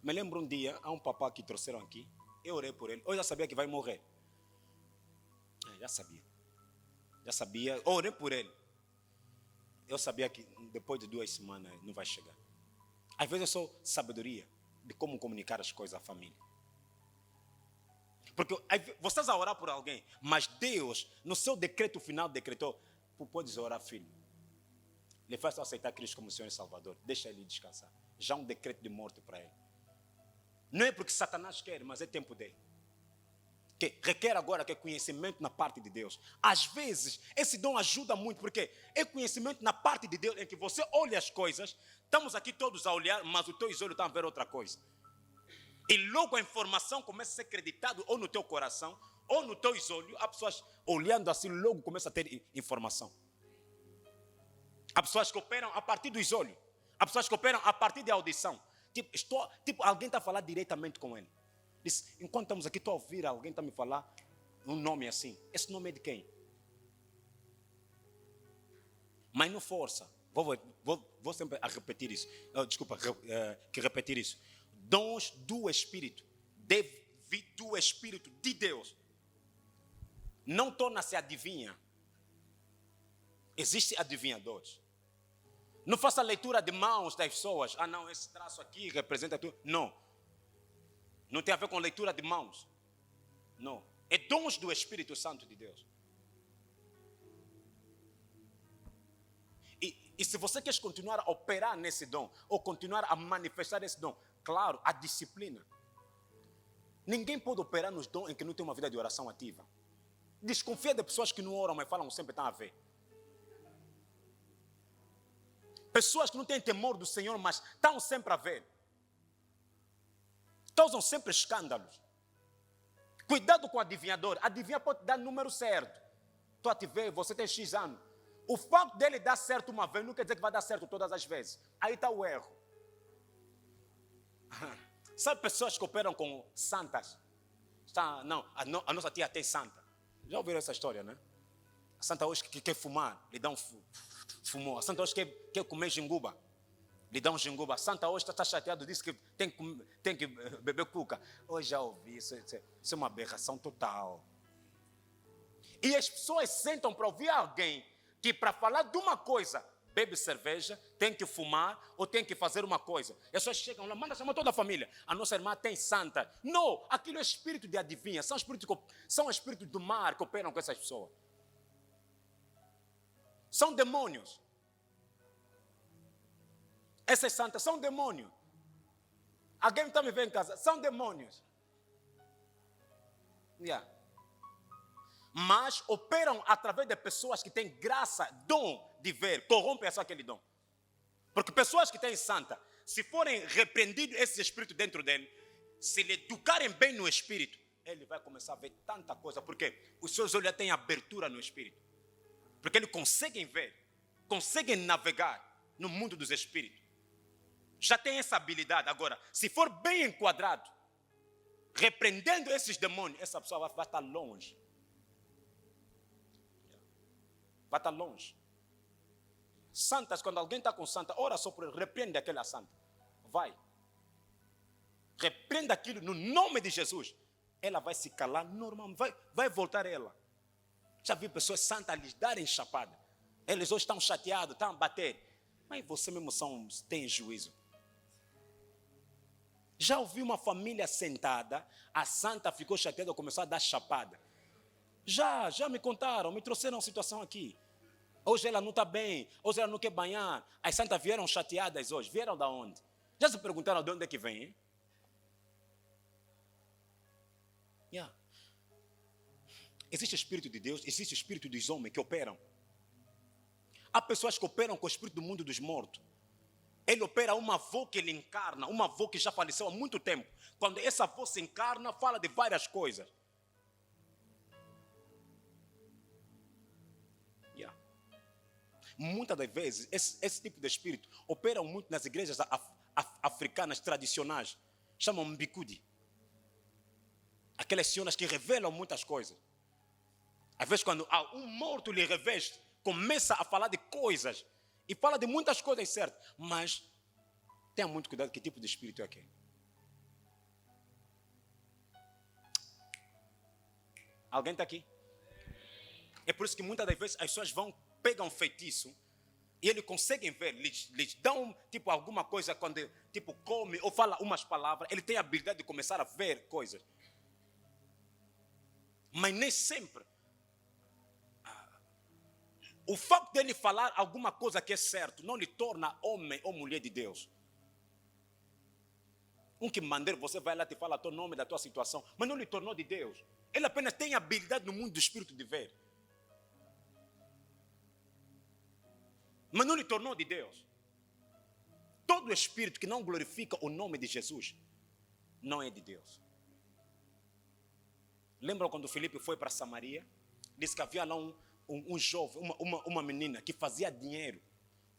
Me lembro um dia, há um papá que trouxeram aqui, eu orei por ele, eu já sabia que vai morrer. Já sabia, eu orei por ele. Eu sabia que depois de 2 semanas não vai chegar. Às vezes eu sou sabedoria de como comunicar as coisas à família. Porque você está a orar por alguém, mas Deus, no seu decreto final, decretou, tu podes orar, filho. Ele faz aceitar Cristo como Senhor e Salvador. Deixa ele descansar. Já um decreto de morte para ele. Não é porque Satanás quer, mas é tempo dele. Que requer agora que é conhecimento na parte de Deus. Às vezes, esse dom ajuda muito, porque é conhecimento na parte de Deus, em que você olha as coisas, estamos aqui todos a olhar, mas os teus olhos estão a ver outra coisa. E logo a informação começa a ser acreditada ou no teu coração, ou nos teus olhos. Há pessoas olhando assim, logo começa a ter informação. Há pessoas que operam a partir dos olhos. Há pessoas que operam a partir da audição. Alguém está a falar diretamente com ele. Diz, enquanto estamos aqui, estou a ouvir alguém está a me falar um nome assim. Esse nome é de quem? Mas não força. Vou sempre a repetir isso. Repetir isso. Dons do Espírito. Deve vir do Espírito de Deus. Não torna-se adivinha. Existem adivinhadores. Não faça leitura de mãos das pessoas. Ah, não, esse traço aqui representa tudo. Não. Não tem a ver com leitura de mãos. Não. É dons do Espírito Santo de Deus. E se você quer continuar a operar nesse dom, ou continuar a manifestar esse dom, claro, a disciplina. Ninguém pode operar nos dons em que não tem uma vida de oração ativa. Desconfia de pessoas que não oram, mas falam sempre estão a ver. Pessoas que não têm temor do Senhor, mas estão sempre a ver. Causam sempre escândalos. Cuidado com o adivinhador. Adivinha pode dar número certo. Estou a te ver, você tem X anos. O fato dele dar certo uma vez não quer dizer que vai dar certo todas as vezes. Aí está o erro. Sabe pessoas que operam com santas? Não, a nossa tia tem santa. Já ouviram essa história, né? A santa hoje que quer fumar, lhe dá um fumou. A santa hoje quer comer jinguba, lhe dá um jinguba. A santa hoje está chateado, disse que tem que beber cuca. Hoje já ouvi, isso é uma aberração total. E as pessoas sentam para ouvir alguém que para falar de uma coisa, bebe cerveja, tem que fumar ou tem que fazer uma coisa. E as pessoas chegam lá, manda chamar toda a família. A nossa irmã tem santa. Não, aquilo é espírito de adivinha. São espíritos do mar que operam com essas pessoas. São demônios. Essas santas são demônios. Alguém está me vendo em casa? São demônios. Yeah. Mas operam através de pessoas que têm graça, dom de ver, corrompem só aquele dom. Porque pessoas que têm santa, se forem repreendidos esse espírito dentro dele, se lhe educarem bem no espírito, ele vai começar a ver tanta coisa, porque os seus olhos têm abertura no espírito. Porque eles conseguem ver, conseguem navegar no mundo dos espíritos. Já tem essa habilidade. Agora, se for bem enquadrado, repreendendo esses demônios, essa pessoa vai estar longe. Vai estar longe. Santas, quando alguém está com santa, ora só por ele, repreende aquela santa. Vai. Repreenda aquilo no nome de Jesus. Ela vai se calar normalmente, vai voltar ela. Já vi pessoas santas lhes darem chapada. Eles hoje estão chateados, estão a bater. Mas você mesmo tem juízo. Já ouvi uma família sentada, a santa ficou chateada e começou a dar chapada. Já me contaram, me trouxeram uma situação aqui. Hoje ela não está bem, hoje ela não quer banhar. As santas vieram chateadas hoje. Vieram da onde? Já se perguntaram de onde é que vem? Hein? Yeah. Existe o Espírito de Deus, existe o Espírito dos homens que operam. Há pessoas que operam com o Espírito do mundo dos mortos. Ele opera uma avó que ele encarna, uma avó que já faleceu há muito tempo. Quando essa avó se encarna, fala de várias coisas. Muitas das vezes, esse tipo de espírito opera muito nas igrejas africanas tradicionais. Chamam mbikudi. Aquelas senhoras que revelam muitas coisas. Às vezes, quando um morto lhe reveste, começa a falar de coisas. E fala de muitas coisas certas. Mas tenha muito cuidado que tipo de espírito é aquele. Alguém está aqui? É por isso que muitas das vezes as pessoas pegam feitiço e eles conseguem ver, lhes dão tipo alguma coisa quando tipo come ou fala umas palavras, ele tem a habilidade de começar a ver coisas. Mas nem sempre. O fato dele falar alguma coisa que é certo não lhe torna homem ou mulher de Deus. Um que mandeiro, você vai lá e te fala o teu nome, da tua situação, mas não lhe tornou de Deus. Ele apenas tem habilidade no mundo do espírito de ver. Mas não lhe tornou de Deus. Todo espírito que não glorifica o nome de Jesus não é de Deus. Lembram quando Filipe foi para Samaria? Disse que havia lá um jovem, uma menina que fazia dinheiro.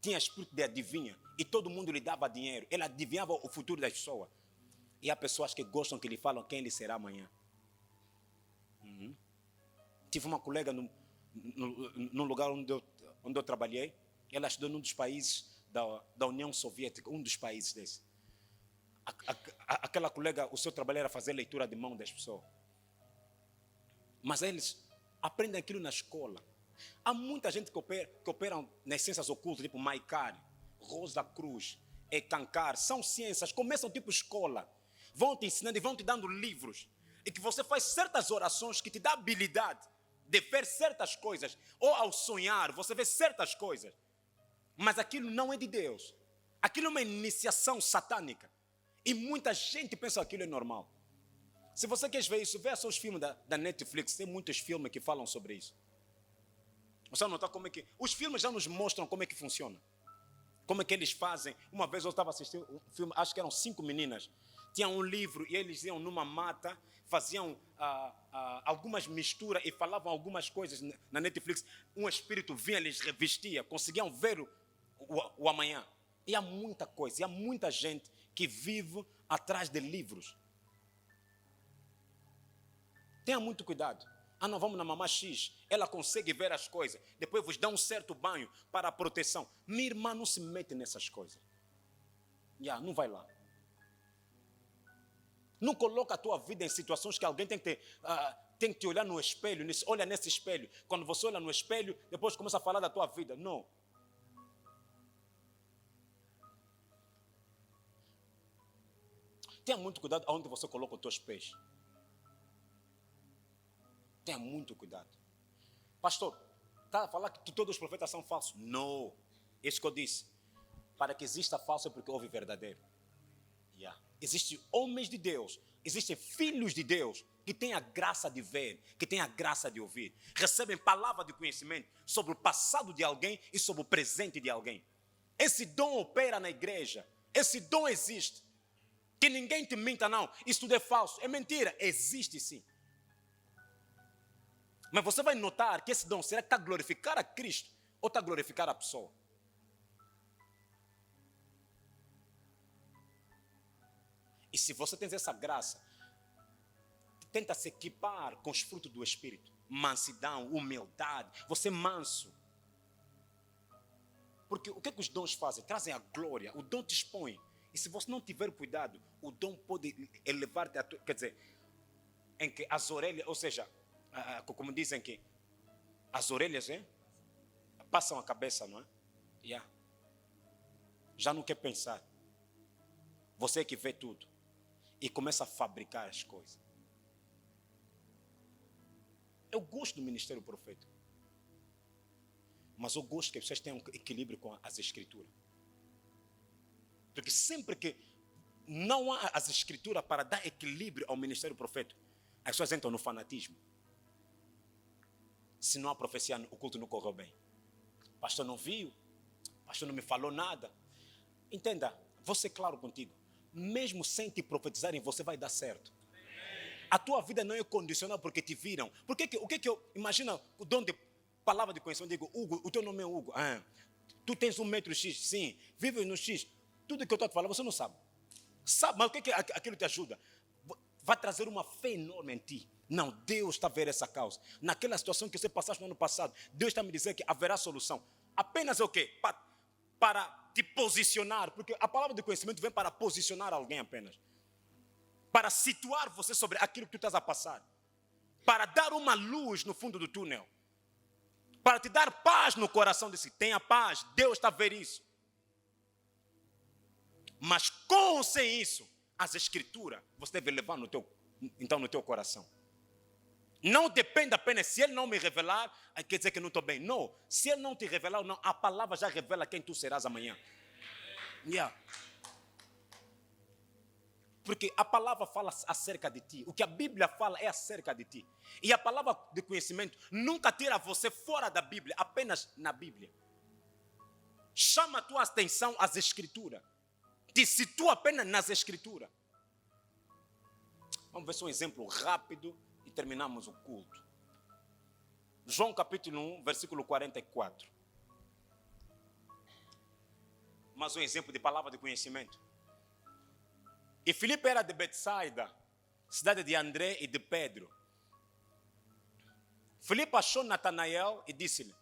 Tinha espírito de adivinha. E todo mundo lhe dava dinheiro. Ele adivinhava o futuro das pessoas. E há pessoas que gostam que lhe falam quem ele será amanhã. Tive uma colega no lugar onde eu trabalhei. Ela estudou num dos países da União Soviética, um dos países desse. Aquela colega, o seu trabalho era fazer leitura de mão das pessoas. Mas eles aprendem aquilo na escola. Há muita gente que opera nas ciências ocultas, tipo Maikari, Rosa Cruz, Ekankar. São ciências, começam tipo escola. Vão te ensinando e vão te dando livros. E que você faz certas orações que te dá habilidade de ver certas coisas. Ou ao sonhar, você vê certas coisas. Mas aquilo não é de Deus. Aquilo é uma iniciação satânica. E muita gente pensa que aquilo é normal. Se você quer ver isso, veja só os filmes da Netflix. Tem muitos filmes que falam sobre isso. Você notar como é que... Os filmes já nos mostram como é que funciona. Como é que eles fazem. Uma vez eu estava assistindo um filme, acho que eram 5 meninas. Tinham um livro e eles iam numa mata, faziam algumas misturas e falavam algumas coisas na Netflix. Um espírito vinha, lhes revestia, conseguiam ver o amanhã. E há muita coisa, e há muita gente que vive atrás de livros. Tenha muito cuidado. Ah, não, vamos na mamá X. Ela consegue ver as coisas. Depois vos dá um certo banho para a proteção. Minha irmã não se mete nessas coisas. Não vai lá. Não coloca a tua vida em situações que alguém tem que te olhar no espelho. Olha nesse espelho. Quando você olha no espelho, depois começa a falar da tua vida. Não. Tenha muito cuidado aonde você coloca os teus pés. Tenha muito cuidado. Pastor, está a falar que todos os profetas são falsos? Não. Isso que eu disse. Para que exista falso é porque houve verdadeiro. Existem homens de Deus, existem filhos de Deus que têm a graça de ver, que têm a graça de ouvir. Recebem palavra de conhecimento sobre o passado de alguém e sobre o presente de alguém. Esse dom opera na igreja. Esse dom existe. Que ninguém te minta, não. Isso tudo é falso. É mentira. Existe sim. Mas você vai notar que esse dom, será que está a glorificar a Cristo ou está a glorificar a pessoa? E se você tem essa graça, tenta se equipar com os frutos do Espírito. Mansidão, humildade. Você é manso. Porque o que os dons fazem? Trazem a glória. O dom te expõe. E se você não tiver cuidado, o dom pode elevar-te a tua... Quer dizer, em que as orelhas, ou seja, como dizem que as orelhas passam a cabeça, não é? Já não quer pensar. Você é que vê tudo. E começa a fabricar as coisas. Eu gosto do ministério profético. Mas eu gosto que vocês tenham equilíbrio com as escrituras. Porque sempre que não há as escrituras para dar equilíbrio ao ministério profético, as pessoas entram no fanatismo. Se não há profecia, o culto não correu bem. Pastor não viu, pastor não me falou nada. Entenda, vou ser claro contigo. Mesmo sem te profetizarem, você vai dar certo. A tua vida não é condicional porque te viram. O que eu... Imagina o dom de palavra de conhecimento. Eu digo, Hugo, o teu nome é Hugo. Tu tens 1,x m, sim. Vives no X. Tudo que eu estou a te falar, você não sabe. Sabe, mas o que aquilo te ajuda? Vai trazer uma fé enorme em ti. Não, Deus está a ver essa causa. Naquela situação que você passaste no ano passado, Deus está a me dizer que haverá solução. Apenas é o quê? Para te posicionar. Porque a palavra de conhecimento vem para posicionar alguém apenas. Para situar você sobre aquilo que tu estás a passar. Para dar uma luz no fundo do túnel. Para te dar paz no coração de si. Tenha paz, Deus está a ver isso. Mas com ou sem isso, as escrituras você deve levar no teu coração. Não depende apenas, se Ele não me revelar, quer dizer que não estou bem. Não, se Ele não te revelar, não, a palavra já revela quem tu serás amanhã. Porque a palavra fala acerca de ti. O que a Bíblia fala é acerca de ti. E a palavra de conhecimento nunca tira você fora da Bíblia, apenas na Bíblia. Chama a tua atenção às escrituras. Te situa apenas nas escrituras. Vamos ver só um exemplo rápido e terminamos o culto. João capítulo 1, versículo 44. Mais um exemplo de palavra de conhecimento. E Filipe era de Betsaida, cidade de André e de Pedro. Filipe achou Natanael e disse-lhe: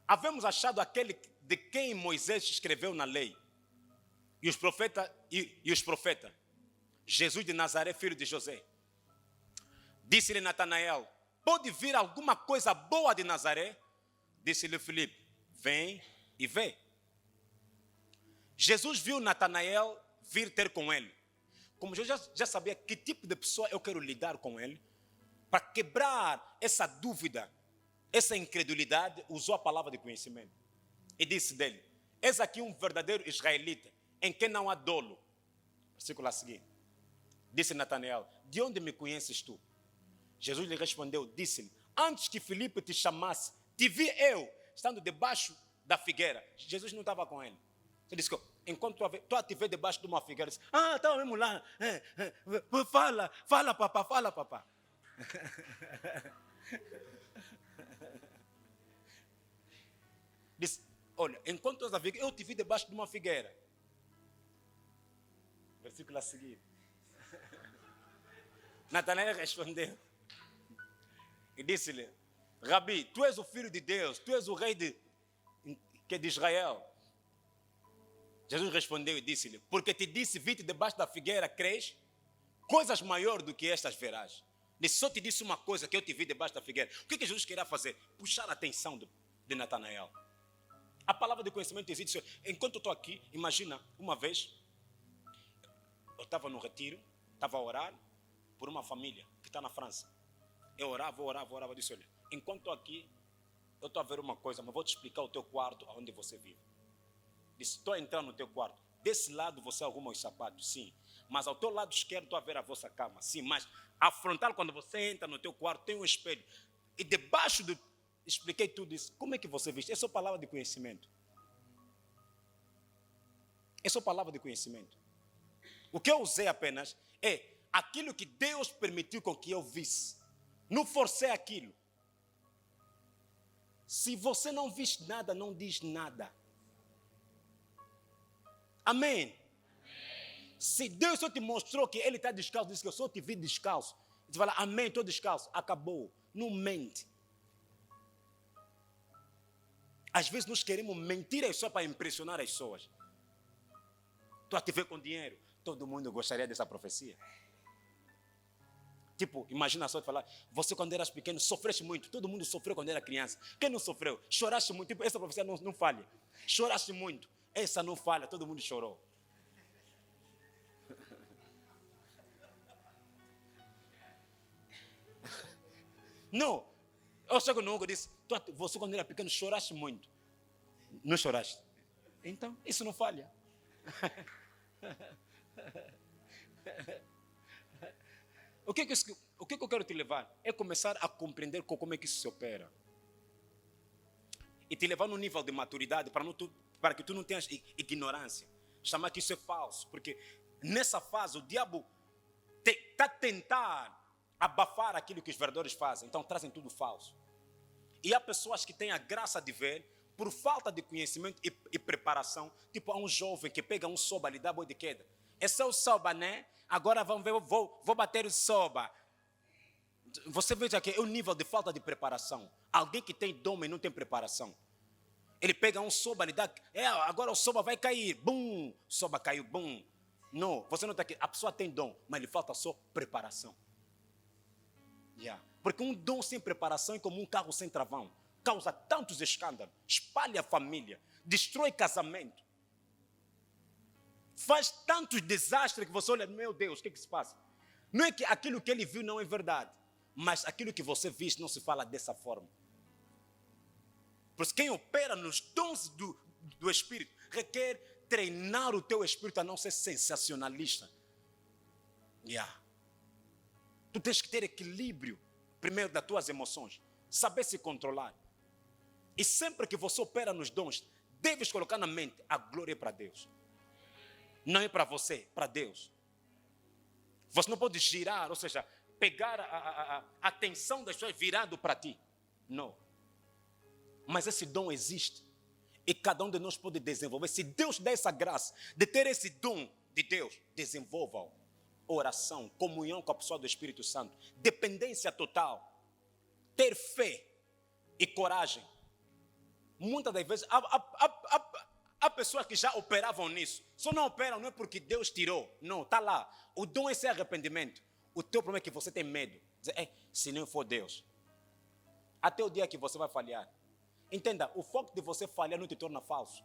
havemos achado aquele de quem Moisés escreveu na lei. E os profetas, Jesus de Nazaré, filho de José. Disse-lhe Natanael: pode vir alguma coisa boa de Nazaré? Disse-lhe Filipe: vem e vê. Jesus viu Natanael vir ter com ele. Como Jesus já sabia que tipo de pessoa eu quero lidar com ele, para quebrar essa dúvida, essa incredulidade, usou a palavra de conhecimento. E disse dele: eis aqui um verdadeiro israelita, em quem não há dolo. Versículo a seguir. Disse Natanael: de onde me conheces tu? Jesus lhe respondeu, disse-lhe: antes que Filipe te chamasse, te vi eu, estando debaixo da figueira. Jesus não estava com ele. Ele disse: enquanto tu a te vê debaixo de uma figueira, disse: estava mesmo lá. Fala, papá, fala, papá. Disse: olha, enquanto tu estás a ver, eu te vi debaixo de uma figueira. Versículo a seguir. Natanael respondeu: E disse-lhe: Rabi, tu és o filho de Deus, tu és o rei de Israel. Jesus respondeu e disse-lhe: porque te disse, vi-te debaixo da figueira, crês? Coisas maiores do que estas verás. Disse: só te disse uma coisa, que eu te vi debaixo da figueira. O que Jesus queria fazer? Puxar a atenção de Natanael. A palavra de conhecimento existe. Enquanto eu estou aqui, imagina, uma vez, eu estava no retiro, estava a orar por uma família que está na França. Eu orava, disse: olha, enquanto estou aqui, eu estou a ver uma coisa, mas vou te explicar o teu quarto, onde você vive. Disse: estou a entrar no teu quarto. Desse lado você arruma os sapatos, sim. Mas ao teu lado esquerdo estou a ver a vossa cama, sim. Mas a frontal, quando você entra no teu quarto, tem um espelho. E debaixo do... Expliquei tudo isso. Como é que você viste? É só palavra de conhecimento. É só palavra de conhecimento. O que eu usei apenas é aquilo que Deus permitiu com que eu visse. Não forcei aquilo. Se você não viste nada, não diz nada. Amém? Se Deus só te mostrou que Ele está descalço, diz que eu só te vi descalço. Você fala: amém, estou descalço. Acabou. Não mente. Às vezes nós queremos mentir só para impressionar as pessoas. Estou a te ver com dinheiro. Todo mundo gostaria dessa profecia. Tipo, imagina só te falar: você quando eras pequeno sofreste muito. Todo mundo sofreu quando era criança. Quem não sofreu? Choraste muito. Tipo, essa profecia não falha. Choraste muito. Essa não falha. Todo mundo chorou. Não. Eu chego no Hugo e disse: você quando era pequeno choraste muito. Não choraste? Então, isso não falha. O que eu quero te levar? É começar a compreender como é que isso se opera. E te levar num nível de maturidade para que tu não tenhas ignorância. Chamar que isso é falso. Porque nessa fase o diabo está a tentar abafar aquilo que os verdadeiros fazem. Então trazem tudo falso. E há pessoas que têm a graça de ver, por falta de conhecimento e preparação. Tipo, há um jovem que pega um soba, lhe dá boi de queda. Esse é o soba, né? Agora vamos ver, vou bater o soba. Você veja que é o nível de falta de preparação. Alguém que tem dom e não tem preparação. Ele pega um soba, lhe dá... agora o soba vai cair. Bum! O soba caiu, bum! Não, você não está aqui. A pessoa tem dom, mas lhe falta só preparação. Porque um dom sem preparação é como um carro sem travão. Causa tantos escândalos, espalha a família, destrói casamento. Faz tantos desastres que você olha: meu Deus, o que se passa? Não é que aquilo que ele viu não é verdade, mas aquilo que você viu não se fala dessa forma. Pois quem opera nos dons do Espírito requer treinar o teu espírito a não ser sensacionalista. Tu tens que ter equilíbrio, primeiro, das tuas emoções. Saber se controlar. E sempre que você opera nos dons, deves colocar na mente: a glória é para Deus. Não é para você, para Deus. Você não pode girar, ou seja, pegar a atenção das pessoas virando para ti. Não. Mas esse dom existe. E cada um de nós pode desenvolver. Se Deus dá essa graça de ter esse dom de Deus, desenvolva-o. Oração, comunhão com a pessoa do Espírito Santo, dependência total, ter fé e coragem. Muitas das vezes há pessoas que já operavam nisso. Só não operam, não é porque Deus tirou. Não, está lá. O dom é esse arrependimento. O teu problema é que você tem medo. Dizer: se não for Deus. Até o dia que você vai falhar. Entenda, o foco de você falhar não te torna falso.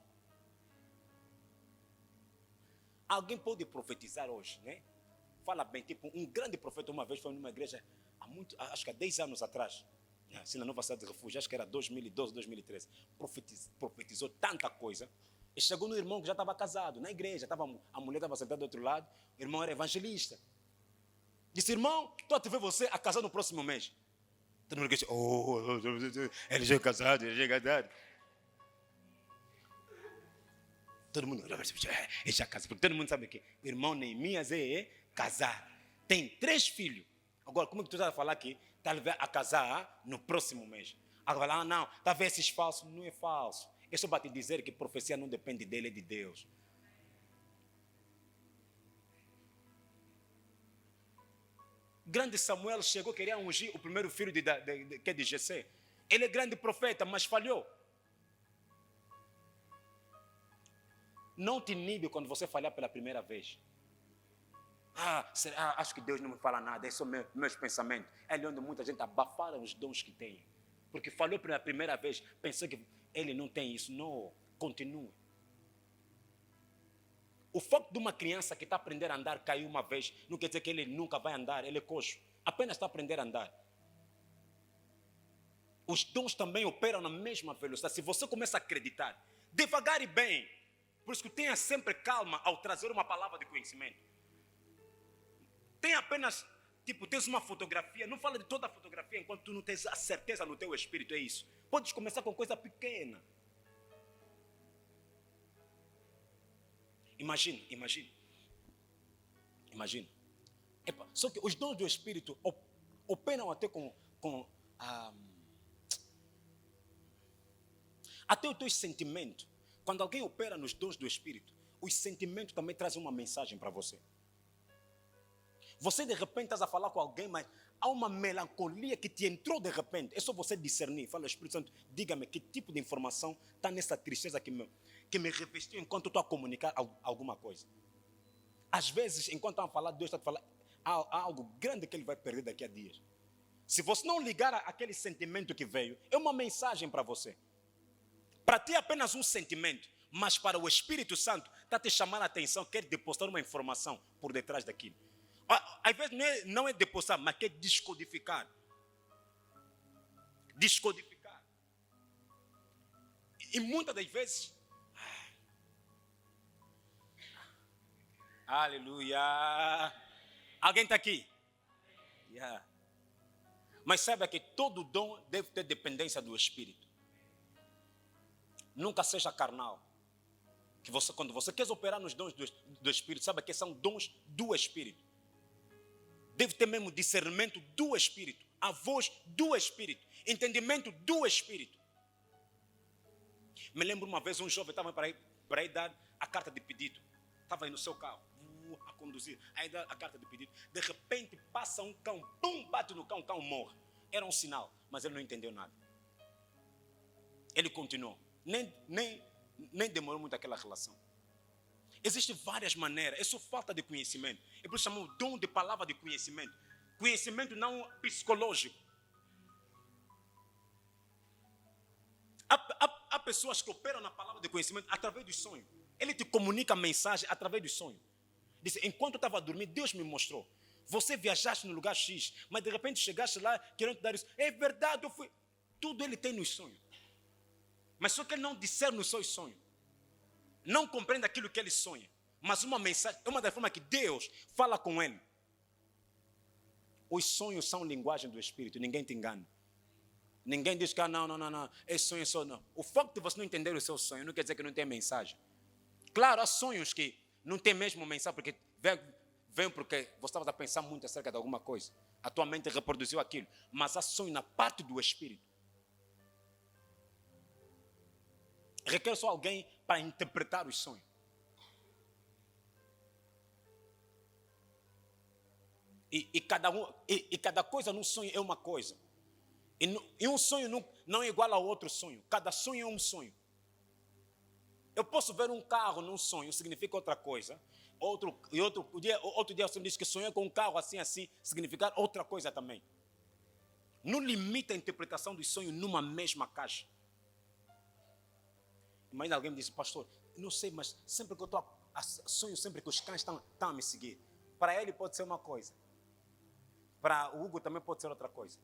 Alguém pode profetizar hoje, né? Fala bem, tipo, um grande profeta uma vez foi numa igreja, acho que há 10 anos atrás, assim, na Nova Cidade de Refúgio, acho que era 2012, 2013, profetizou tanta coisa, e chegou no irmão que já estava casado, na igreja, a mulher estava sentada do outro lado, o irmão era evangelista. Disse: irmão, estou a te ver você a casar no próximo mês. Todo mundo disse: ele já é casado, ele já é casado. Todo mundo, ele já casou, porque todo mundo sabe que o irmão Neemias é casar. Tem 3 filhos. Agora, como é que tu estás a falar que está a casar no próximo mês? Agora, não, está a ver esses falsos? Não é falso. É só para te dizer que profecia não depende dele, é de Deus. Grande Samuel chegou, queria ungir o primeiro filho de Jessé. Ele é grande profeta, mas falhou. Não te inibe quando você falhar pela primeira vez. Acho que Deus não me fala nada, esses são meus pensamentos. É ali onde muita gente abafaram os dons que tem. Porque falhou pela primeira vez, pensou que ele não tem isso. Não, continue. O foco de uma criança que está a aprender a andar, caiu uma vez, não quer dizer que ele nunca vai andar, ele é coxo. Apenas está a aprender a andar. Os dons também operam na mesma velocidade. Se você começa a acreditar, devagar e bem. Por isso que tenha sempre calma ao trazer uma palavra de conhecimento. Tem apenas, tens uma fotografia, não fala de toda a fotografia enquanto tu não tens a certeza no teu espírito, é isso. Podes começar com coisa pequena. Imagina. Só que os dons do Espírito operam até até os teus sentimentos. Quando alguém opera nos dons do Espírito, os sentimentos também trazem uma mensagem para você. Você de repente estás a falar com alguém, mas há uma melancolia que te entrou de repente. É só você discernir. Fala, Espírito Santo, diga-me que tipo de informação está nessa tristeza que me revestiu enquanto eu estou a comunicar alguma coisa. Às vezes, enquanto estão a falar, Deus está a falar, há algo grande que ele vai perder daqui a dias. Se você não ligar aquele sentimento que veio, é uma mensagem para você. Para ti é apenas um sentimento, mas para o Espírito Santo está te chamando a atenção, quer depositar uma informação por detrás daquilo. Às vezes não é depositar, mas quer descodificar. E muitas das vezes, aleluia, alguém está aqui? Yeah. Mas saiba que todo dom deve ter dependência do Espírito. Nunca seja carnal. Quando você quer operar nos dons do Espírito, saiba que são dons do Espírito. Deve ter mesmo discernimento do Espírito, a voz do Espírito, entendimento do Espírito. Me lembro uma vez, um jovem estava para ir dar a carta de pedido. Estava aí no seu carro, a conduzir, aí dá a carta de pedido. De repente passa um cão, pum, bate no cão, o cão morre. Era um sinal, mas ele não entendeu nada. Ele continuou. Nem demorou muito aquela relação. Existem várias maneiras, é só falta de conhecimento. É por isso que chamamos dom de palavra de conhecimento. Conhecimento não psicológico. Há pessoas que operam na palavra de conhecimento através dos sonhos. Ele te comunica a mensagem através dos sonhos. Diz, enquanto eu estava a dormir, Deus me mostrou. Você viajaste no lugar X, mas de repente chegaste lá querendo te dar isso. É verdade, eu fui. Tudo ele tem nos sonhos. Mas só que ele não discerne os seus sonhos. Não compreende aquilo que ele sonha. Mas uma mensagem, é uma das formas que Deus fala com ele. Os sonhos são linguagem do Espírito, ninguém te engana. Ninguém diz que não, esse sonho é só não. O fato de você não entender o seu sonho não quer dizer que não tem mensagem. Claro, há sonhos que não tem mesmo mensagem, porque vem porque você estava a pensar muito acerca de alguma coisa. A tua mente reproduziu aquilo. Mas há sonho na parte do Espírito. Requer só alguém para interpretar os sonhos. E cada coisa num sonho é uma coisa. E um sonho não é igual ao outro sonho. Cada sonho é um sonho. Eu posso ver um carro num sonho, significa outra coisa. Outro dia o Senhor disse que sonhar com um carro assim, significa outra coisa também. Não limita a interpretação dos sonhos numa mesma caixa. Mas alguém me disse, pastor, não sei, mas sempre que eu estou sonho sempre que os cães estão a me seguir. Para ele pode ser uma coisa. Para o Hugo também pode ser outra coisa.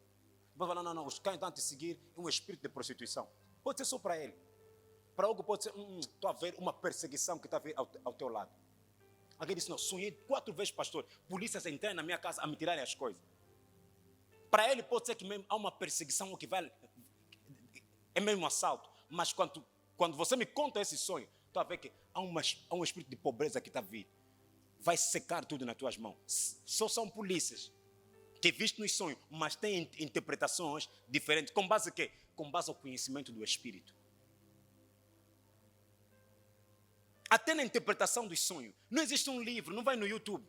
Vou falar, não, os cães estão a te seguir, é um espírito de prostituição. Pode ser só para ele. Para o Hugo pode ser, estou a ver uma perseguição que está a vir ao teu lado. Alguém disse, não, sonhei 4 vezes, pastor, polícias entrarem na minha casa a me tirarem as coisas. Para ele pode ser que mesmo há uma perseguição ou que vai, é mesmo assalto. Mas quando você me conta esse sonho, estou a ver que há um espírito de pobreza que está a vir. Vai secar tudo nas tuas mãos. Só são polícias que viste nos sonhos, mas têm interpretações diferentes. Com base em quê? Com base ao conhecimento do Espírito. Até na interpretação dos sonhos. Não existe um livro, não vai no YouTube.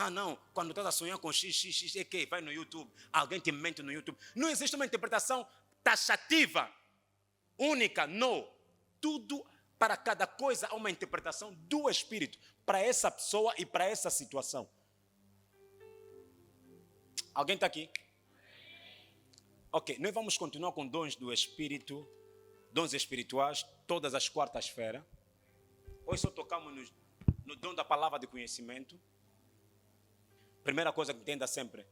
Ah, não, quando estás a sonhar com XXX, é que vai no YouTube, alguém te mente no YouTube. Não existe uma interpretação taxativa, única, não. Tudo, para cada coisa, há uma interpretação do Espírito, para essa pessoa e para essa situação. Alguém está aqui? Ok, nós vamos continuar com dons do Espírito, dons espirituais, todas as quartas-feiras. Hoje só tocamos no dom da palavra de conhecimento. Primeira coisa que entenda sempre,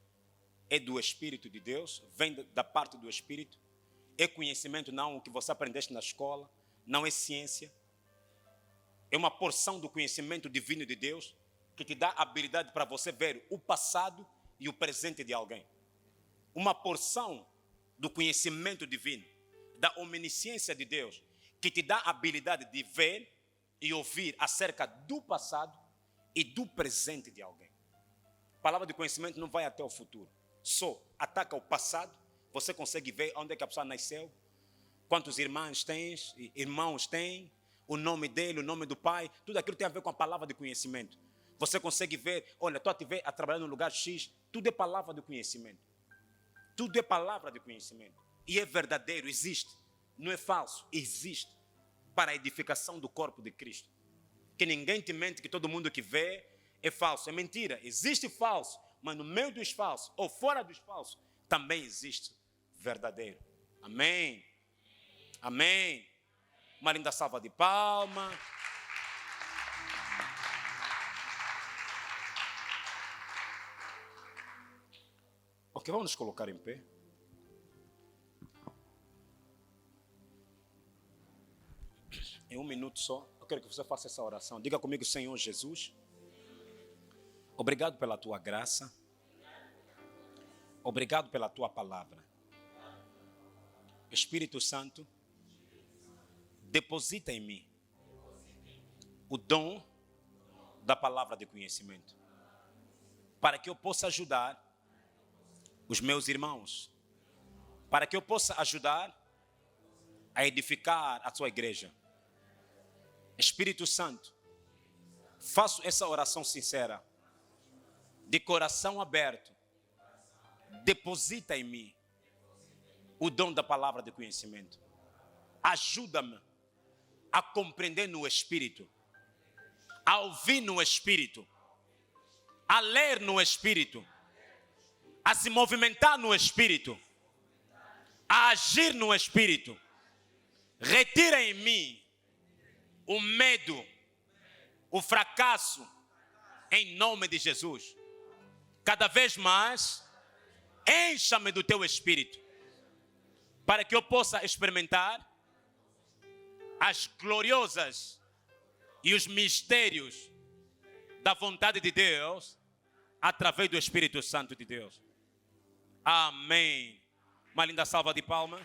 é do Espírito de Deus, vem da parte do Espírito. É conhecimento, não o que você aprendeste na escola, não é ciência. É uma porção do conhecimento divino de Deus que te dá a habilidade para você ver o passado e o presente de alguém. Uma porção do conhecimento divino, da onisciência de Deus, que te dá a habilidade de ver e ouvir acerca do passado e do presente de alguém. A palavra de conhecimento não vai até o futuro, só ataca o passado. Você consegue ver onde é que a pessoa nasceu, quantos irmãos tem, o nome dele, o nome do pai, tudo aquilo tem a ver com a palavra de conhecimento. Você consegue ver, olha, estou a trabalhar no lugar X, tudo é palavra de conhecimento. Tudo é palavra de conhecimento. E é verdadeiro, existe. Não é falso, existe. Para a edificação do corpo de Cristo. Que ninguém te mente que todo mundo que vê é falso. É mentira, existe falso. Mas no meio dos falsos, ou fora dos falsos, também existe verdadeiro. Amém. Amém. Uma linda salva de palmas. Ok, vamos nos colocar em pé. Em um minuto só, eu quero que você faça essa oração. Diga comigo, Senhor Jesus, obrigado pela tua graça. Obrigado pela tua palavra. Espírito Santo, deposita em mim o dom da palavra de conhecimento, para que eu possa ajudar os meus irmãos, para que eu possa ajudar a edificar a sua igreja. Espírito Santo, faço essa oração sincera, de coração aberto. Deposita em mim o dom da palavra de conhecimento. Ajuda-me a compreender no Espírito, a ouvir no Espírito, a ler no Espírito, a se movimentar no Espírito, a agir no Espírito. Retira em mim o medo, o fracasso, em nome de Jesus. Cada vez mais, encha-me do teu Espírito, para que eu possa experimentar as gloriosas e os mistérios da vontade de Deus, através do Espírito Santo de Deus. Amém. Uma linda salva de palmas.